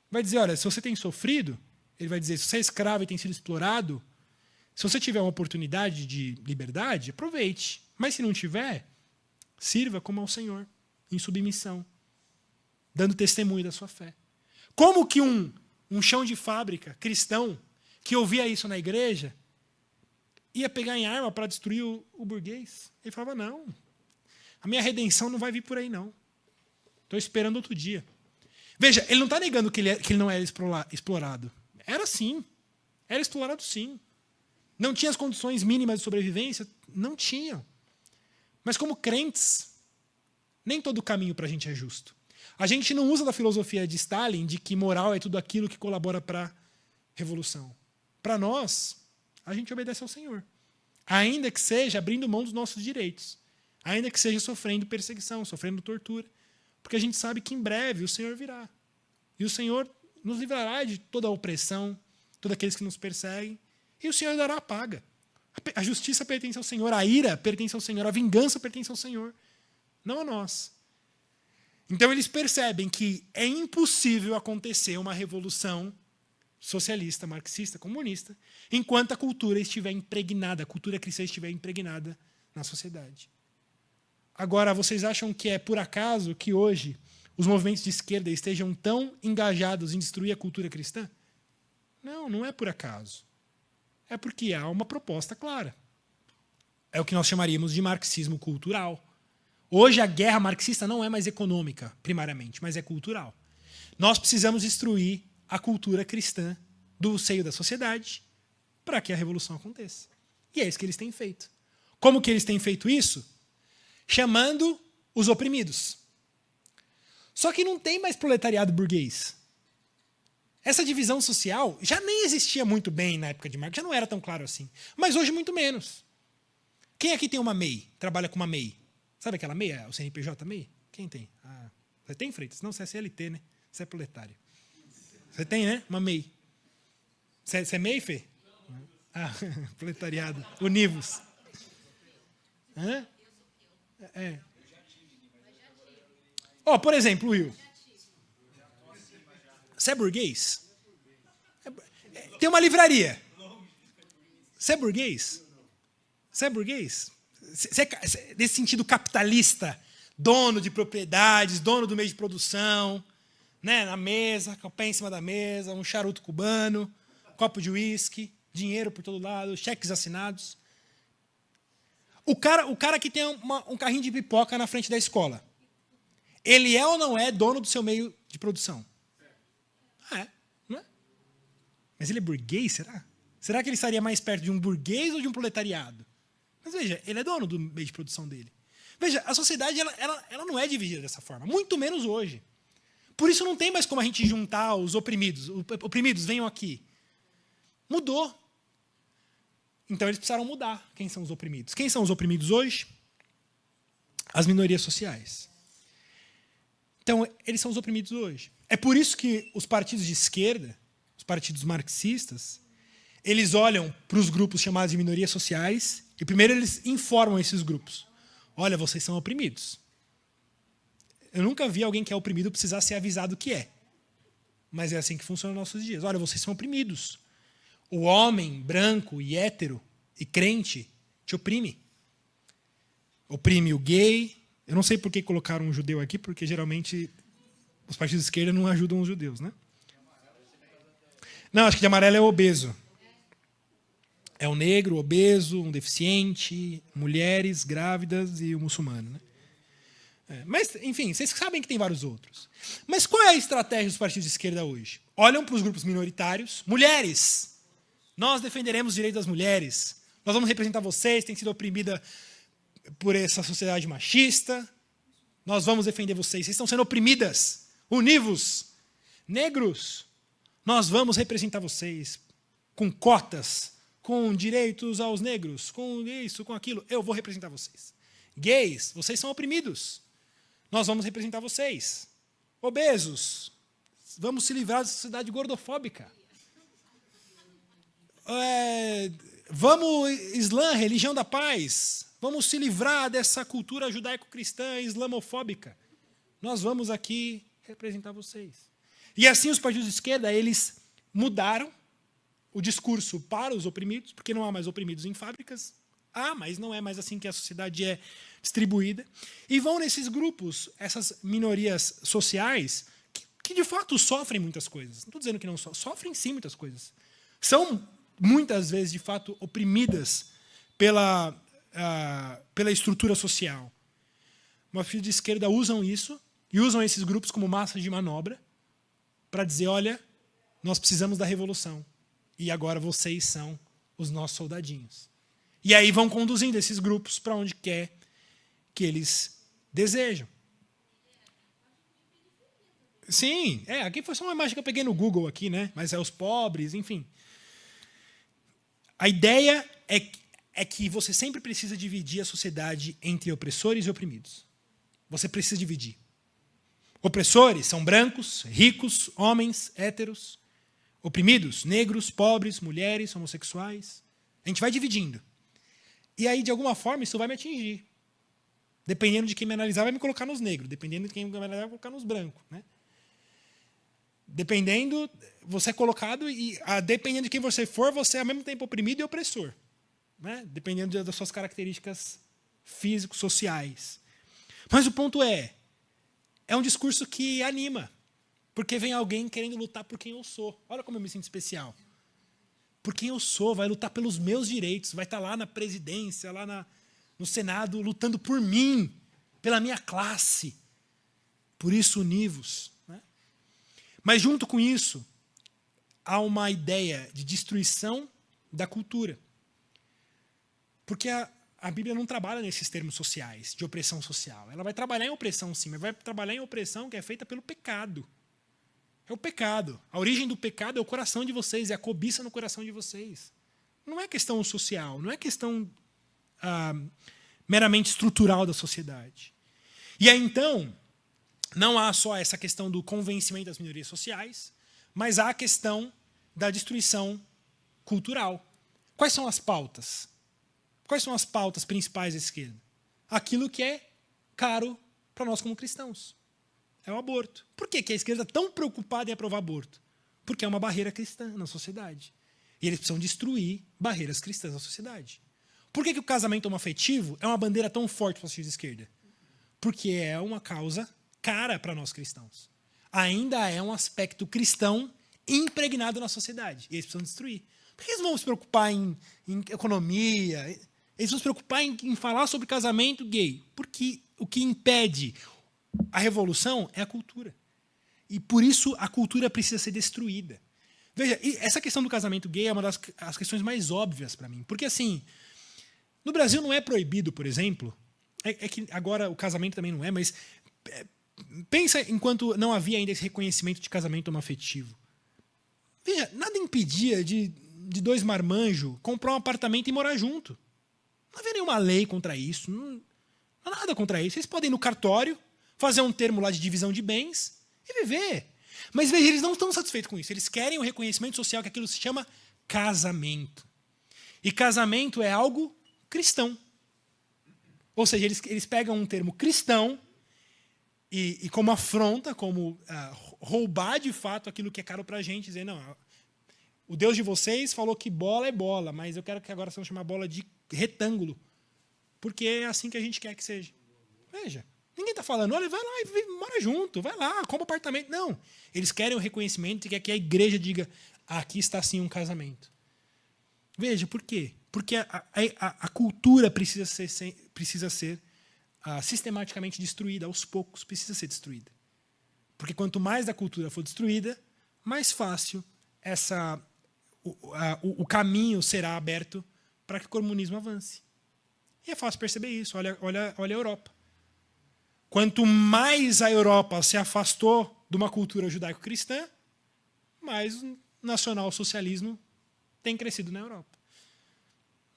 Vai dizer, olha, se você tem sofrido, ele vai dizer, se você é escravo e tem sido explorado, se você tiver uma oportunidade de liberdade, aproveite. Mas se não tiver, sirva como ao Senhor, em submissão, dando testemunho da sua fé. Como que um chão de fábrica cristão, que ouvia isso na igreja, ia pegar em arma para destruir o burguês? Ele falava, não, a minha redenção não vai vir por aí, não. Estou esperando outro dia. Veja, ele não está negando que ele não era explorado. Era sim. Era explorado sim. Não tinha as condições mínimas de sobrevivência? Não tinham. Mas como crentes, nem todo caminho para a gente é justo. A gente não usa da filosofia de Stalin de que moral é tudo aquilo que colabora para a revolução. Para nós, a gente obedece ao Senhor. Ainda que seja abrindo mão dos nossos direitos. Ainda que seja sofrendo perseguição, sofrendo tortura. Porque a gente sabe que em breve o Senhor virá. E o Senhor nos livrará de toda a opressão, todos aqueles que nos perseguem. E o Senhor dará a paga. A justiça pertence ao Senhor, a ira pertence ao Senhor, a vingança pertence ao Senhor, não a nós. Então eles percebem que é impossível acontecer uma revolução socialista, marxista, comunista, enquanto a cultura estiver impregnada, a cultura cristã estiver impregnada na sociedade. Agora, vocês acham que é por acaso que hoje os movimentos de esquerda estejam tão engajados em destruir a cultura cristã? Não, não é por acaso. É porque há uma proposta clara. É o que nós chamaríamos de marxismo cultural. Hoje a guerra marxista não é mais econômica, primariamente, mas é cultural. Nós precisamos destruir a cultura cristã do seio da sociedade para que a revolução aconteça. E é isso que eles têm feito. Como que eles têm feito isso? Chamando os oprimidos. Só que não tem mais proletariado burguês. Essa divisão social já nem existia muito bem na época de Marx, já não era tão claro assim. Mas hoje muito menos. Quem aqui tem uma MEI? Trabalha com uma MEI? Sabe aquela MEI? O CNPJ MEI? Quem tem? Ah, você tem, Freitas? Não, você é CLT, né? Você é proletário. Você tem, né? Uma MEI. Você é MEI, Fê? Ah, proletariado. Univos. Hã? É. Ó, por exemplo, Will. Você é burguês? Tem uma livraria. Você é burguês? Você é burguês? Você é, nesse sentido capitalista, dono de propriedades, dono do meio de produção, né, na mesa, com o pé em cima da mesa, um charuto cubano, copo de uísque, dinheiro por todo lado, cheques assinados. O cara que tem um carrinho de pipoca na frente da escola, ele é ou não é dono do seu meio de produção? Ah, é, não é? Mas ele é burguês, será? Será que ele estaria mais perto de um burguês ou de um proletariado? Mas veja, ele é dono do meio de produção dele. Veja, a sociedade ela não é dividida dessa forma, muito menos hoje. Por isso não tem mais como a gente juntar os oprimidos. Oprimidos, venham aqui. Mudou. Então eles precisaram mudar quem são os oprimidos. Quem são os oprimidos hoje? As minorias sociais. Então, eles são os oprimidos hoje. É por isso que os partidos de esquerda, os partidos marxistas, eles olham para os grupos chamados de minorias sociais e primeiro eles informam esses grupos. Olha, vocês são oprimidos. Eu nunca vi alguém que é oprimido precisar ser avisado que é. Mas é assim que funciona nos nossos dias. Olha, vocês são oprimidos. O homem branco e hétero e crente te oprime. Oprime o gay. Eu não sei por que colocaram um judeu aqui, porque geralmente os partidos de esquerda não ajudam os judeus, né? Não, acho que de amarelo é o obeso. É o negro, o obeso, um deficiente, mulheres grávidas e o muçulmano, né? Mas, enfim, vocês sabem que tem vários outros. Mas qual é a estratégia dos partidos de esquerda hoje? Olham para os grupos minoritários. Mulheres! Nós defenderemos os direitos das mulheres. Nós vamos representar vocês, têm sido oprimida por essa sociedade machista. Nós vamos defender vocês. Vocês estão sendo oprimidas. Univos. Negros. Nós vamos representar vocês com cotas, com direitos aos negros, com isso, com aquilo. Eu vou representar vocês. Gays, vocês são oprimidos. Nós vamos representar vocês. Obesos, vamos se livrar da sociedade gordofóbica. Vamos, Islã, religião da paz. Vamos se livrar dessa cultura judaico-cristã islamofóbica. Nós vamos aqui representar vocês. E assim os partidos de esquerda, eles mudaram o discurso para os oprimidos, porque não há mais oprimidos em fábricas. Mas não é mais assim que a sociedade é distribuída. E vão nesses grupos, essas minorias sociais, que de fato sofrem muitas coisas. Não estou dizendo que não sofrem sim muitas coisas. São muitas vezes, de fato, oprimidas pela estrutura social. Os partidos de esquerda usam isso e usam esses grupos como massa de manobra para dizer, olha, nós precisamos da revolução. E agora vocês são os nossos soldadinhos. E aí vão conduzindo esses grupos para onde quer que eles desejam. Sim, aqui foi só uma imagem que eu peguei no Google aqui, né? Mas é os pobres, enfim. A ideia é que você sempre precisa dividir a sociedade entre opressores e oprimidos. Você precisa dividir. Opressores são brancos, ricos, homens, héteros. Oprimidos, negros, pobres, mulheres, homossexuais. A gente vai dividindo. E aí, de alguma forma, isso vai me atingir. Dependendo de quem me analisar, vai me colocar nos negros. Dependendo de quem me analisar, vai colocar nos brancos. Né? Dependendo, você é colocado e, dependendo de quem você for, você é ao mesmo tempo oprimido e opressor. Né? Dependendo das suas características físico-sociais. Mas o ponto é um discurso que anima, porque vem alguém querendo lutar por quem eu sou. Olha como eu me sinto especial. Por quem eu sou, vai lutar pelos meus direitos, vai estar lá na presidência, lá no Senado, lutando por mim, pela minha classe. Por isso, univos. Né? Mas, junto com isso, há uma ideia de destruição da cultura. Porque a Bíblia não trabalha nesses termos sociais, de opressão social. Ela vai trabalhar em opressão, sim, mas vai trabalhar em opressão que é feita pelo pecado. É o pecado. A origem do pecado é o coração de vocês, é a cobiça no coração de vocês. Não é questão social, não é questão meramente estrutural da sociedade. E aí, então, não há só essa questão do convencimento das minorias sociais, mas há a questão da destruição cultural. Quais são as pautas? Quais são as pautas principais da esquerda? Aquilo que é caro para nós como cristãos. É o aborto. Por que a esquerda é tão preocupada em aprovar aborto? Porque é uma barreira cristã na sociedade. E eles precisam destruir barreiras cristãs na sociedade. Por que o casamento homoafetivo é uma bandeira tão forte para os partidos de esquerda? Porque é uma causa cara para nós cristãos. Ainda é um aspecto cristão impregnado na sociedade. E eles precisam destruir. Por que eles vão se preocupar em economia? Eles vão se preocupar em falar sobre casamento gay. Porque o que impede a revolução é a cultura. E por isso a cultura precisa ser destruída. Veja, essa questão do casamento gay é uma das questões mais óbvias para mim. Porque, assim, no Brasil não é proibido, por exemplo, é que agora o casamento também não é, mas pensa enquanto não havia ainda esse reconhecimento de casamento homoafetivo. Veja, nada impedia de dois marmanjos comprar um apartamento e morar junto. Não havia nenhuma lei contra isso, não há nada contra isso. Eles podem ir no cartório, fazer um termo lá de divisão de bens e viver. Mas veja, eles não estão satisfeitos com isso. Eles querem o reconhecimento social, que aquilo se chama casamento. E casamento é algo cristão. Ou seja, eles pegam um termo cristão e como afronta, como roubar de fato aquilo que é caro para a gente, dizer, não, o Deus de vocês falou que bola é bola, mas eu quero que agora vocês chamar bola de retângulo, porque é assim que a gente quer que seja. Veja, ninguém está falando, olha, vai lá e mora junto, vai lá, compra apartamento. Não, eles querem o reconhecimento e que a igreja diga, aqui está sim um casamento. Veja, por quê? Porque a cultura precisa ser sistematicamente destruída, aos poucos precisa ser destruída. Porque quanto mais a cultura for destruída, mais fácil o caminho será aberto para que o comunismo avance. E é fácil perceber isso, olha a Europa. Quanto mais a Europa se afastou de uma cultura judaico-cristã, mais o nacional-socialismo tem crescido na Europa.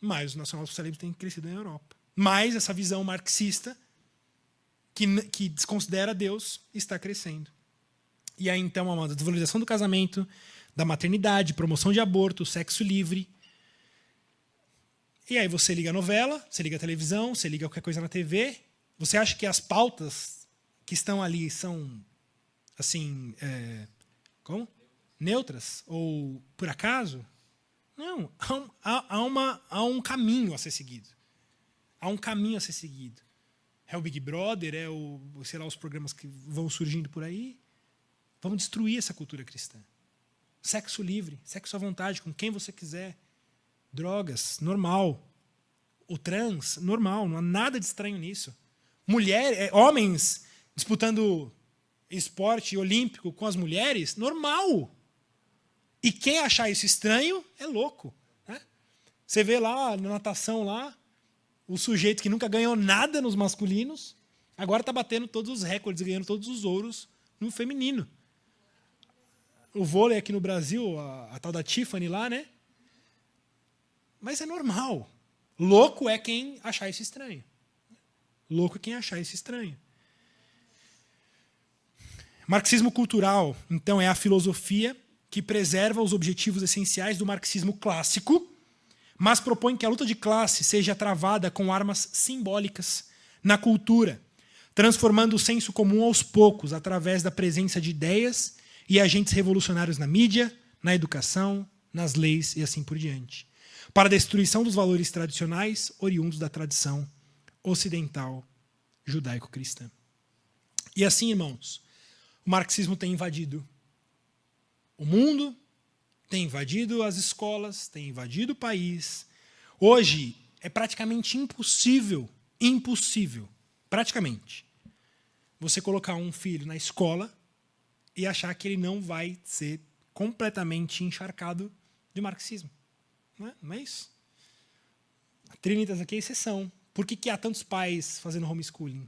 Mais o nacional-socialismo tem crescido na Europa. Mais essa visão marxista, que desconsidera Deus, está crescendo. E aí, então, há uma desvalorização do casamento, da maternidade, promoção de aborto, sexo livre. E aí você liga a novela, você liga a televisão, você liga qualquer coisa na TV. Você acha que as pautas que estão ali são, assim, neutras? Ou por acaso? Não, há um caminho a ser seguido. Há um caminho a ser seguido. É o Big Brother, sei lá, os programas que vão surgindo por aí. Vamos destruir essa cultura cristã. Sexo livre, sexo à vontade, com quem você quiser. Drogas, normal. O trans, normal, não há nada de estranho nisso. Homens disputando esporte olímpico com as mulheres, normal. E quem achar isso estranho é louco. Né? Você vê lá na natação lá, o sujeito que nunca ganhou nada nos masculinos, agora está batendo todos os recordes, ganhando todos os ouros no feminino. O vôlei aqui no Brasil, a tal da Tiffany lá, né? Mas é normal. Louco é quem achar isso estranho. Louco é quem achar isso estranho. Marxismo cultural, então, é a filosofia que preserva os objetivos essenciais do marxismo clássico, mas propõe que a luta de classe seja travada com armas simbólicas na cultura, transformando o senso comum aos poucos através da presença de ideias e agentes revolucionários na mídia, na educação, nas leis e assim por diante, para a destruição dos valores tradicionais oriundos da tradição ocidental judaico-cristã. E assim, irmãos, o marxismo tem invadido o mundo, tem invadido as escolas, tem invadido o país. Hoje é praticamente impossível, praticamente, você colocar um filho na escola e achar que ele não vai ser completamente encharcado de marxismo. Não é isso? A Trinitas aqui é exceção. Por que há tantos pais fazendo homeschooling?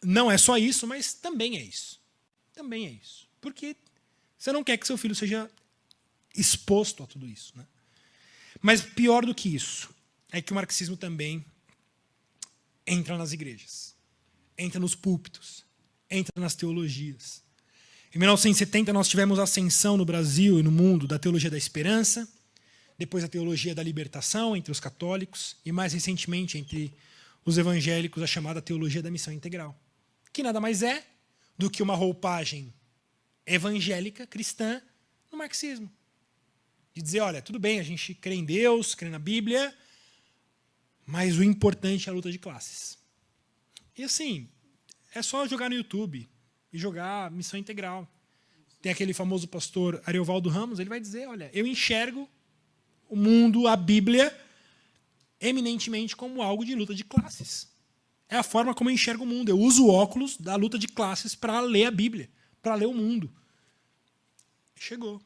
Não é só isso, mas também é isso. Também é isso. Porque você não quer que seu filho seja exposto a tudo isso. Né? Mas pior do que isso é que o marxismo também entra nas igrejas, entra nos púlpitos, entra nas teologias. Em 1970 nós tivemos a ascensão no Brasil e no mundo da teologia da esperança, depois a teologia da libertação entre os católicos e mais recentemente entre os evangélicos a chamada teologia da missão integral, que nada mais é do que uma roupagem evangélica, cristã, no marxismo. De dizer, olha, tudo bem, a gente crê em Deus, crê na Bíblia, mas o importante é a luta de classes. E assim, é só jogar no YouTube e jogar missão integral. Tem aquele famoso pastor Ariovaldo Ramos, ele vai dizer, olha, eu enxergo o mundo, a Bíblia, eminentemente como algo de luta de classes. É a forma como eu enxergo o mundo. Eu uso o óculos da luta de classes para ler a Bíblia, para ler o mundo. Chegou.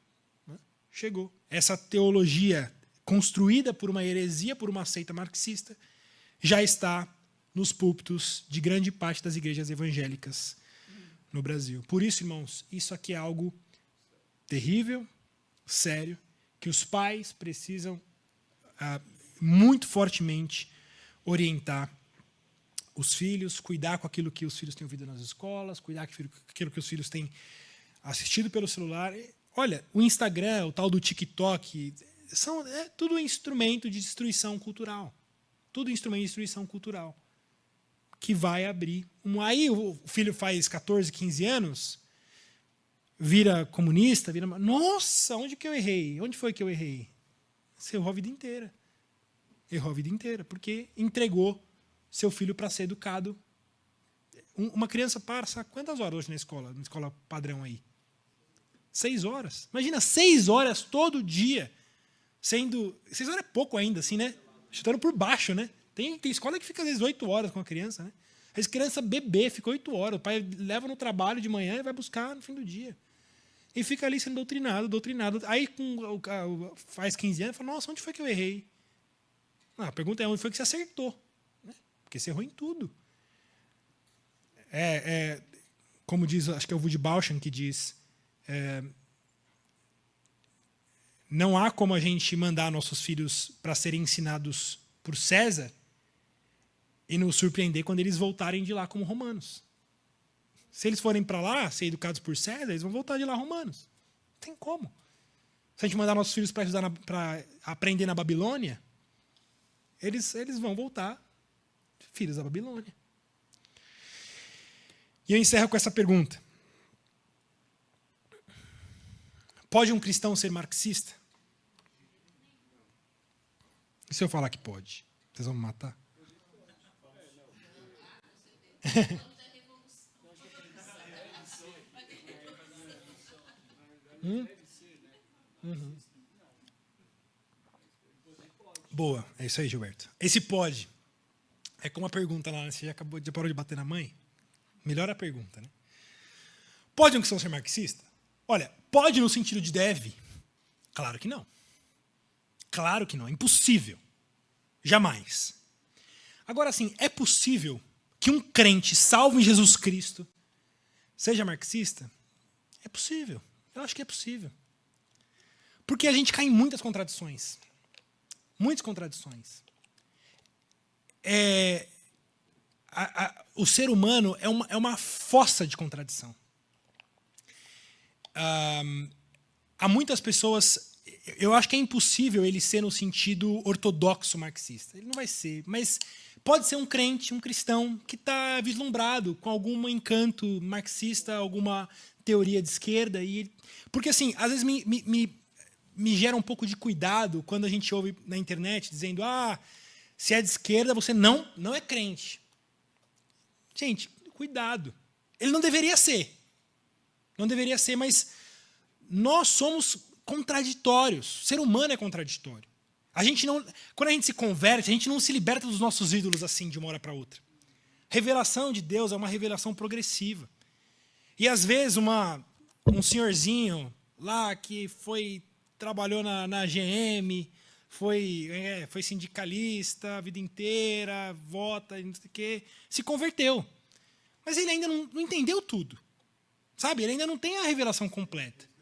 Né? Chegou. Essa teologia construída por uma heresia, por uma seita marxista, já está nos púlpitos de grande parte das igrejas evangélicas no Brasil. Por isso, irmãos, isso aqui é algo terrível, sério, que os pais precisam muito fortemente orientar os filhos, cuidar com aquilo que os filhos têm ouvido nas escolas, cuidar com aquilo que os filhos têm assistido pelo celular. Olha, o Instagram, o tal do TikTok, é tudo instrumento de destruição cultural. Tudo instrumento de destruição cultural. Que vai abrir. Aí o filho faz 14, 15 anos, vira comunista, vira... Nossa, onde que eu errei? Onde foi que eu errei? Você errou a vida inteira. Errou a vida inteira, porque entregou seu filho para ser educado. Uma criança passa quantas horas hoje na escola padrão aí? 6 horas. Imagina, 6 horas todo dia. 6 horas é pouco ainda, assim, né? Chutando por baixo, né? Tem escola que fica às vezes 8 horas com a criança, né? As crianças bebê fica 8 horas. O pai leva no trabalho de manhã e vai buscar no fim do dia. E fica ali sendo doutrinado. Aí faz 15 anos e fala, nossa, onde foi que eu errei? A pergunta é onde foi que você acertou? Né? Porque você errou em tudo. Como diz, acho que é o Woody Bauchan que diz, não há como a gente mandar nossos filhos para serem ensinados por César e nos surpreender quando eles voltarem de lá como romanos. Se eles forem para lá, ser educados por César, eles vão voltar de lá romanos. Não tem como. Se a gente mandar nossos filhos para aprender na Babilônia, eles vão voltar filhos da Babilônia. E eu encerro com essa pergunta. Pode um cristão ser marxista? E se eu falar que pode? Vocês vão me matar? Uhum. Boa, é isso aí, Gilberto. Esse pode. É como a pergunta lá, você já parou de bater na mãe? Melhora a pergunta, né? Pode um cristão ser marxista? Olha, pode no sentido de deve? Claro que não. Claro que não, é impossível. Jamais. Agora, assim, é possível que um crente salvo em Jesus Cristo seja marxista? É possível. Eu acho que é possível. Porque a gente cai em muitas contradições. Muitas contradições. O ser humano é uma fossa de contradição. Há muitas pessoas... Eu acho que é impossível ele ser no sentido ortodoxo marxista. Ele não vai ser. Mas pode ser um crente, um cristão, que está vislumbrado com algum encanto marxista, alguma teoria de esquerda. Porque, assim, às vezes me gera um pouco de cuidado quando a gente ouve na internet dizendo se é de esquerda, você não é crente. Gente, cuidado. Ele não deveria ser. Não deveria ser, mas nós somos contraditórios. O ser humano é contraditório. Quando a gente se converte, a gente não se liberta dos nossos ídolos assim de uma hora para outra. Revelação de Deus é uma revelação progressiva. E às vezes um senhorzinho lá que trabalhou na GM, foi sindicalista a vida inteira, vota, não sei o quê, se converteu. Mas ele ainda não entendeu tudo. Sabe? Ele ainda não tem a revelação completa.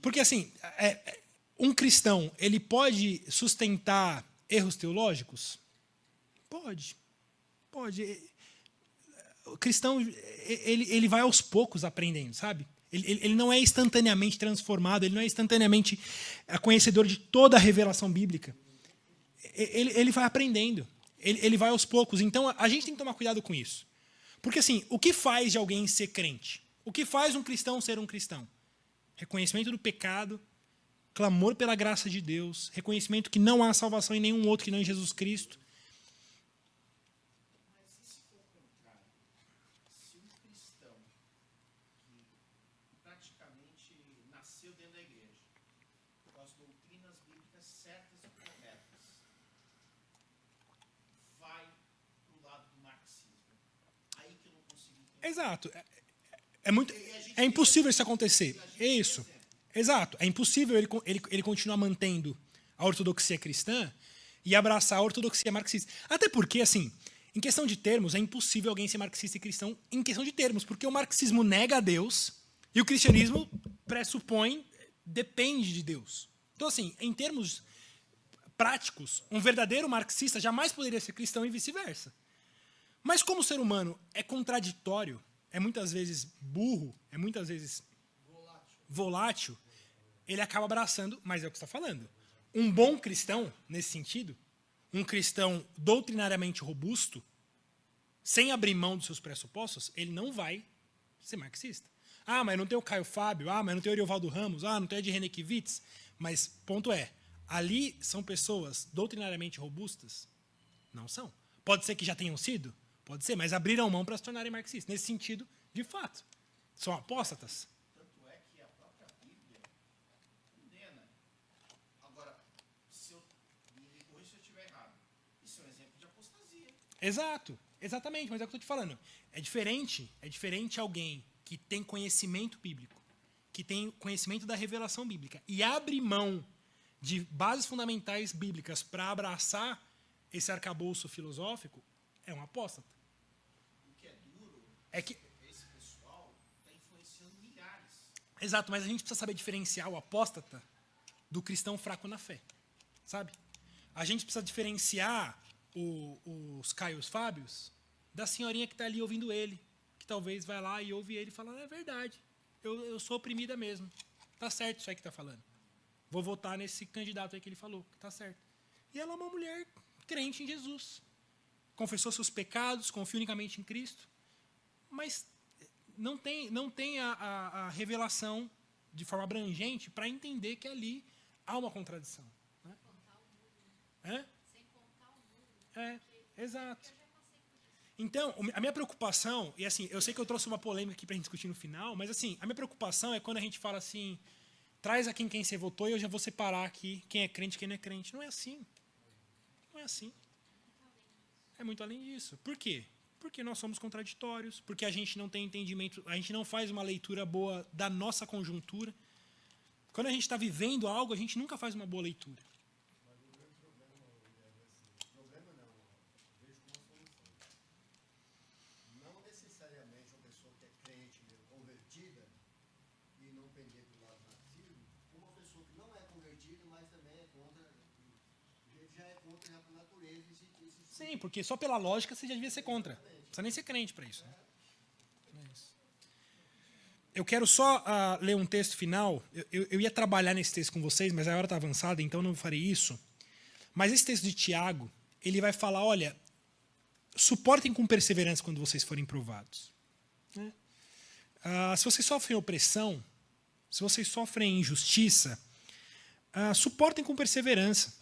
Porque assim, um cristão, ele pode sustentar erros teológicos? Pode. O cristão, ele vai aos poucos aprendendo, sabe? Ele não é instantaneamente transformado, ele não é instantaneamente conhecedor de toda a revelação bíblica. Ele vai aprendendo, ele vai aos poucos. Então, a gente tem que tomar cuidado com isso. Porque assim, o que faz de alguém ser crente? O que faz um cristão ser um cristão? Reconhecimento do pecado, clamor pela graça de Deus, reconhecimento que não há salvação em nenhum outro que não em Jesus Cristo. Mas e se for o contrário? Se um cristão que praticamente nasceu dentro da igreja, com as doutrinas bíblicas certas e corretas, vai para o lado do marxismo? Aí que eu não consigo entender. Exato. É impossível isso acontecer. É isso. Exato. É impossível ele continuar mantendo a ortodoxia cristã e abraçar a ortodoxia marxista. Até porque, assim, em questão de termos, é impossível alguém ser marxista e cristão em questão de termos, porque o marxismo nega a Deus e o cristianismo depende de Deus. Então, assim, em termos práticos, um verdadeiro marxista jamais poderia ser cristão e vice-versa. Mas como o ser humano é contraditório, é muitas vezes burro, é muitas vezes volátil, ele acaba abraçando, mas é o que você está falando. Um bom cristão, nesse sentido, um cristão doutrinariamente robusto, sem abrir mão dos seus pressupostos, ele não vai ser marxista. Ah, mas não tem o Caio Fábio, mas não tem o Ariovaldo Ramos, não tem a de René Kivitz. Mas, ponto é, ali são pessoas doutrinariamente robustas? Não são. Pode ser que já tenham sido? Pode ser, mas abriram mão para se tornarem marxistas. Nesse sentido, de fato, são apóstatas. Tanto é que a própria Bíblia condena. Agora, me corrija se eu estiver errado, isso é um exemplo de apostasia. Exato, exatamente, mas é o que eu estou te falando. É diferente alguém que tem conhecimento bíblico, que tem conhecimento da revelação bíblica e abre mão de bases fundamentais bíblicas para abraçar esse arcabouço filosófico, é um apóstata. O que é duro é que esse pessoal está influenciando milhares. Exato, mas a gente precisa saber diferenciar o apóstata do cristão fraco na fé, sabe? A gente precisa diferenciar os Caios Fábios da senhorinha que está ali ouvindo ele, que talvez vai lá e ouve ele e fala, é verdade, eu sou oprimida mesmo, tá certo isso aí que tá falando. Vou votar nesse candidato aí que ele falou, que tá certo. E ela é uma mulher crente em Jesus. Confessou seus pecados, confia unicamente em Cristo, mas não tem a revelação de forma abrangente para entender que ali há uma contradição. Né? Sem contar o mundo. Exato. Então, a minha preocupação, e assim, eu sei que eu trouxe uma polêmica aqui para a gente discutir no final, mas assim, a minha preocupação é quando a gente fala assim, traz aqui quem você votou e eu já vou separar aqui quem é crente e quem não é crente. Não é assim. Não é assim. É muito além disso. Por quê? Porque nós somos contraditórios, porque a gente não tem entendimento, a gente não faz uma leitura boa da nossa conjuntura. Quando a gente está vivendo algo, a gente nunca faz uma boa leitura. Mas o grande problema não, eu vejo como uma solução. Não necessariamente uma pessoa que é crente, convertida, e não pender para o lado marxismo, uma pessoa que não é convertida, mas também é contra, já é contra a natureza. Sim, porque só pela lógica você já devia ser contra. Não precisa nem ser crente para isso. Né? É isso. eu quero só ler um texto final. Eu ia trabalhar nesse texto com vocês, mas a hora está avançada, então não farei isso. Mas esse texto de Tiago, ele vai falar, olha, suportem com perseverança quando vocês forem provados. Né? Se vocês sofrem opressão, se vocês sofrem injustiça, suportem com perseverança.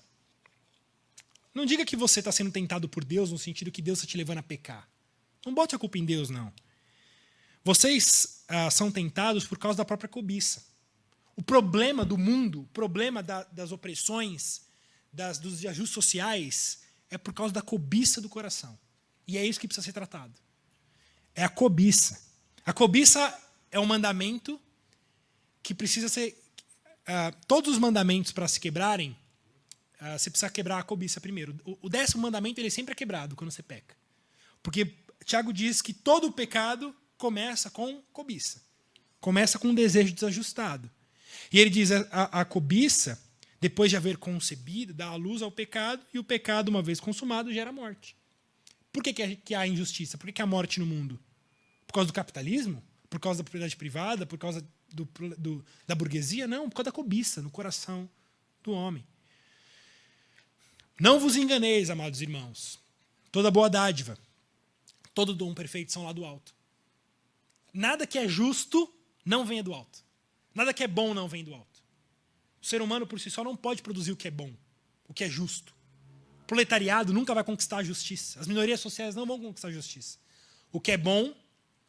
Não diga que você está sendo tentado por Deus no sentido que Deus está te levando a pecar. Não bote a culpa em Deus, não. Vocês são tentados por causa da própria cobiça. O problema do mundo, o problema das opressões, dos desajustes sociais, é por causa da cobiça do coração. E é isso que precisa ser tratado. É a cobiça. A cobiça é um mandamento que precisa ser... todos os mandamentos, para se quebrarem, você precisa quebrar a cobiça primeiro. O 10º mandamento ele sempre é quebrado quando você peca. Porque Tiago diz que todo o pecado começa com cobiça. Começa com um desejo desajustado. E ele diz a cobiça, depois de haver concebido, dá a luz ao pecado, e o pecado, uma vez consumado, gera morte. Por que há injustiça? Por que há morte no mundo? Por causa do capitalismo? Por causa da propriedade privada? Por causa da burguesia? Não, por causa da cobiça no coração do homem. Não vos enganeis, amados irmãos. Toda boa dádiva, todo dom perfeito são lá do alto. Nada que é justo não vem do alto. Nada que é bom não vem do alto. O ser humano por si só não pode produzir o que é bom, o que é justo. O proletariado nunca vai conquistar a justiça. As minorias sociais não vão conquistar a justiça. O que é bom,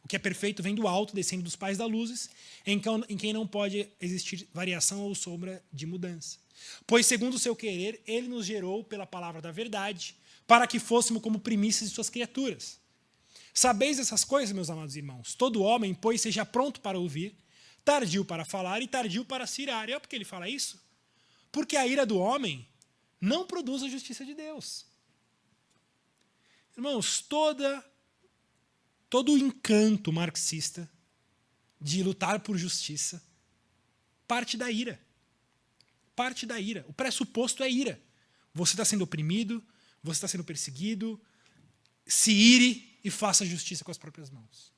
o que é perfeito vem do alto, descendo dos pais da luzes, em quem não pode existir variação ou sombra de mudança. Pois, segundo o seu querer, ele nos gerou pela palavra da verdade, para que fôssemos como primícias de suas criaturas. Sabeis essas coisas, meus amados irmãos? Todo homem, pois, seja pronto para ouvir, tardio para falar e tardio para se irar. É porque ele fala isso? Porque a ira do homem não produz a justiça de Deus. Irmãos, todo o encanto marxista de lutar por justiça parte da ira. Parte da ira. O pressuposto é ira. Você está sendo oprimido, você está sendo perseguido, se ire e faça justiça com as próprias mãos.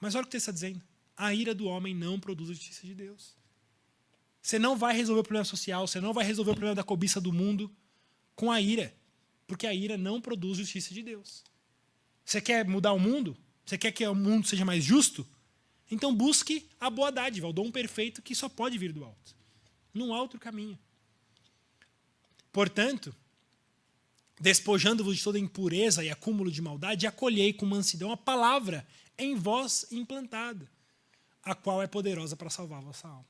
Mas olha o que ele está dizendo. A ira do homem não produz a justiça de Deus. Você não vai resolver o problema social, você não vai resolver o problema da cobiça do mundo com a ira, porque a ira não produz justiça de Deus. Você quer mudar o mundo? Você quer que o mundo seja mais justo? Então busque a boa dádiva, o dom perfeito que só pode vir do alto. Não há outro caminho. Portanto, despojando-vos de toda impureza e acúmulo de maldade, acolhei com mansidão a palavra em vós implantada, a qual é poderosa para salvar a vossa alma.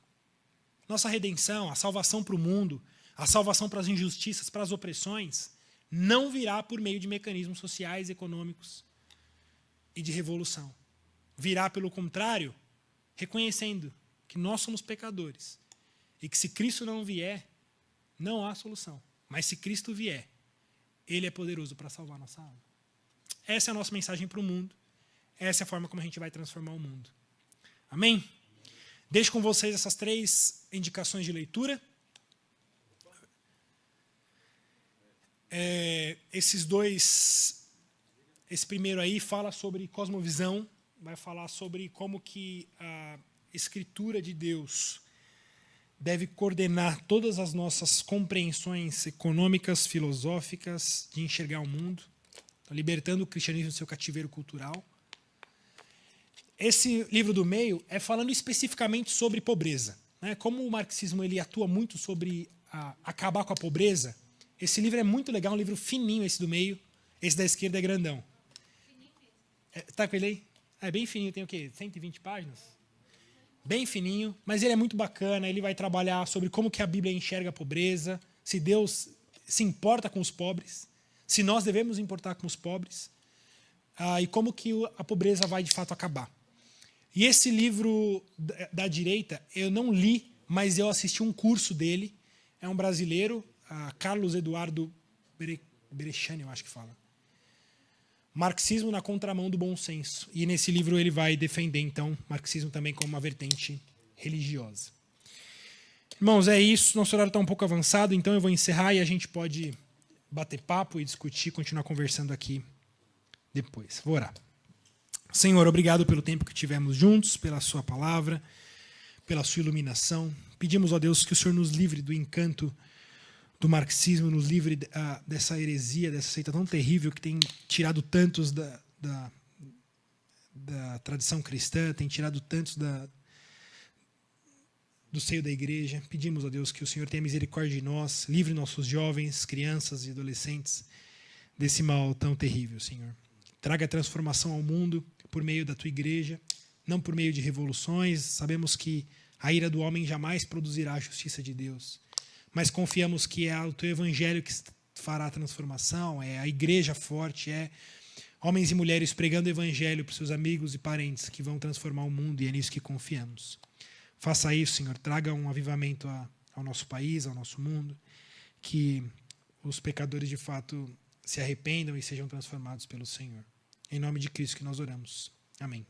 Nossa redenção, a salvação para o mundo, a salvação para as injustiças, para as opressões, não virá por meio de mecanismos sociais, econômicos e de revolução. Virá, pelo contrário, reconhecendo que nós somos pecadores e que se Cristo não vier, não há solução. Mas se Cristo vier, Ele é poderoso para salvar nossa alma. Essa é a nossa mensagem para o mundo. Essa é a forma como a gente vai transformar o mundo. Amém? Deixo com vocês essas 3 indicações de leitura. Esse primeiro aí fala sobre cosmovisão, vai falar sobre como que a Escritura de Deus deve coordenar todas as nossas compreensões econômicas, filosóficas, de enxergar o mundo, libertando o cristianismo do seu cativeiro cultural. Esse livro do meio é falando especificamente sobre pobreza. Né? Como o marxismo ele atua muito sobre acabar com a pobreza, esse livro é muito legal, um livro fininho esse do meio, esse da esquerda é grandão. Tá com ele aí? É bem fininho, tem o quê? 120 páginas? Bem fininho, mas ele é muito bacana, ele vai trabalhar sobre como que a Bíblia enxerga a pobreza, se Deus se importa com os pobres, se nós devemos importar com os pobres, e como que a pobreza vai de fato acabar. E esse livro da direita, eu não li, mas eu assisti um curso dele, é um brasileiro, Carlos Eduardo Berechani, eu acho que fala. Marxismo na contramão do bom senso. E nesse livro ele vai defender, então, marxismo também como uma vertente religiosa. Irmãos, é isso. Nosso horário está um pouco avançado, então eu vou encerrar e a gente pode bater papo e discutir, continuar conversando aqui depois. Vou orar. Senhor, obrigado pelo tempo que tivemos juntos, pela sua palavra, pela sua iluminação. Pedimos, ó Deus, que o Senhor nos livre do encanto do marxismo, nos livre dessa heresia, dessa seita tão terrível que tem tirado tantos da tradição cristã, tem tirado tantos do seio da igreja. Pedimos, ó Deus, que o Senhor tenha misericórdia de nós, livre nossos jovens, crianças e adolescentes desse mal tão terrível, Senhor. Traga transformação ao mundo por meio da tua igreja, não por meio de revoluções. Sabemos que a ira do homem jamais produzirá a justiça de Deus, mas confiamos que é o teu evangelho que fará a transformação, é a igreja forte, é homens e mulheres pregando o evangelho para os seus amigos e parentes que vão transformar o mundo, e é nisso que confiamos. Faça isso, Senhor, traga um avivamento ao nosso país, ao nosso mundo, que os pecadores de fato se arrependam e sejam transformados pelo Senhor. Em nome de Cristo que nós oramos. Amém.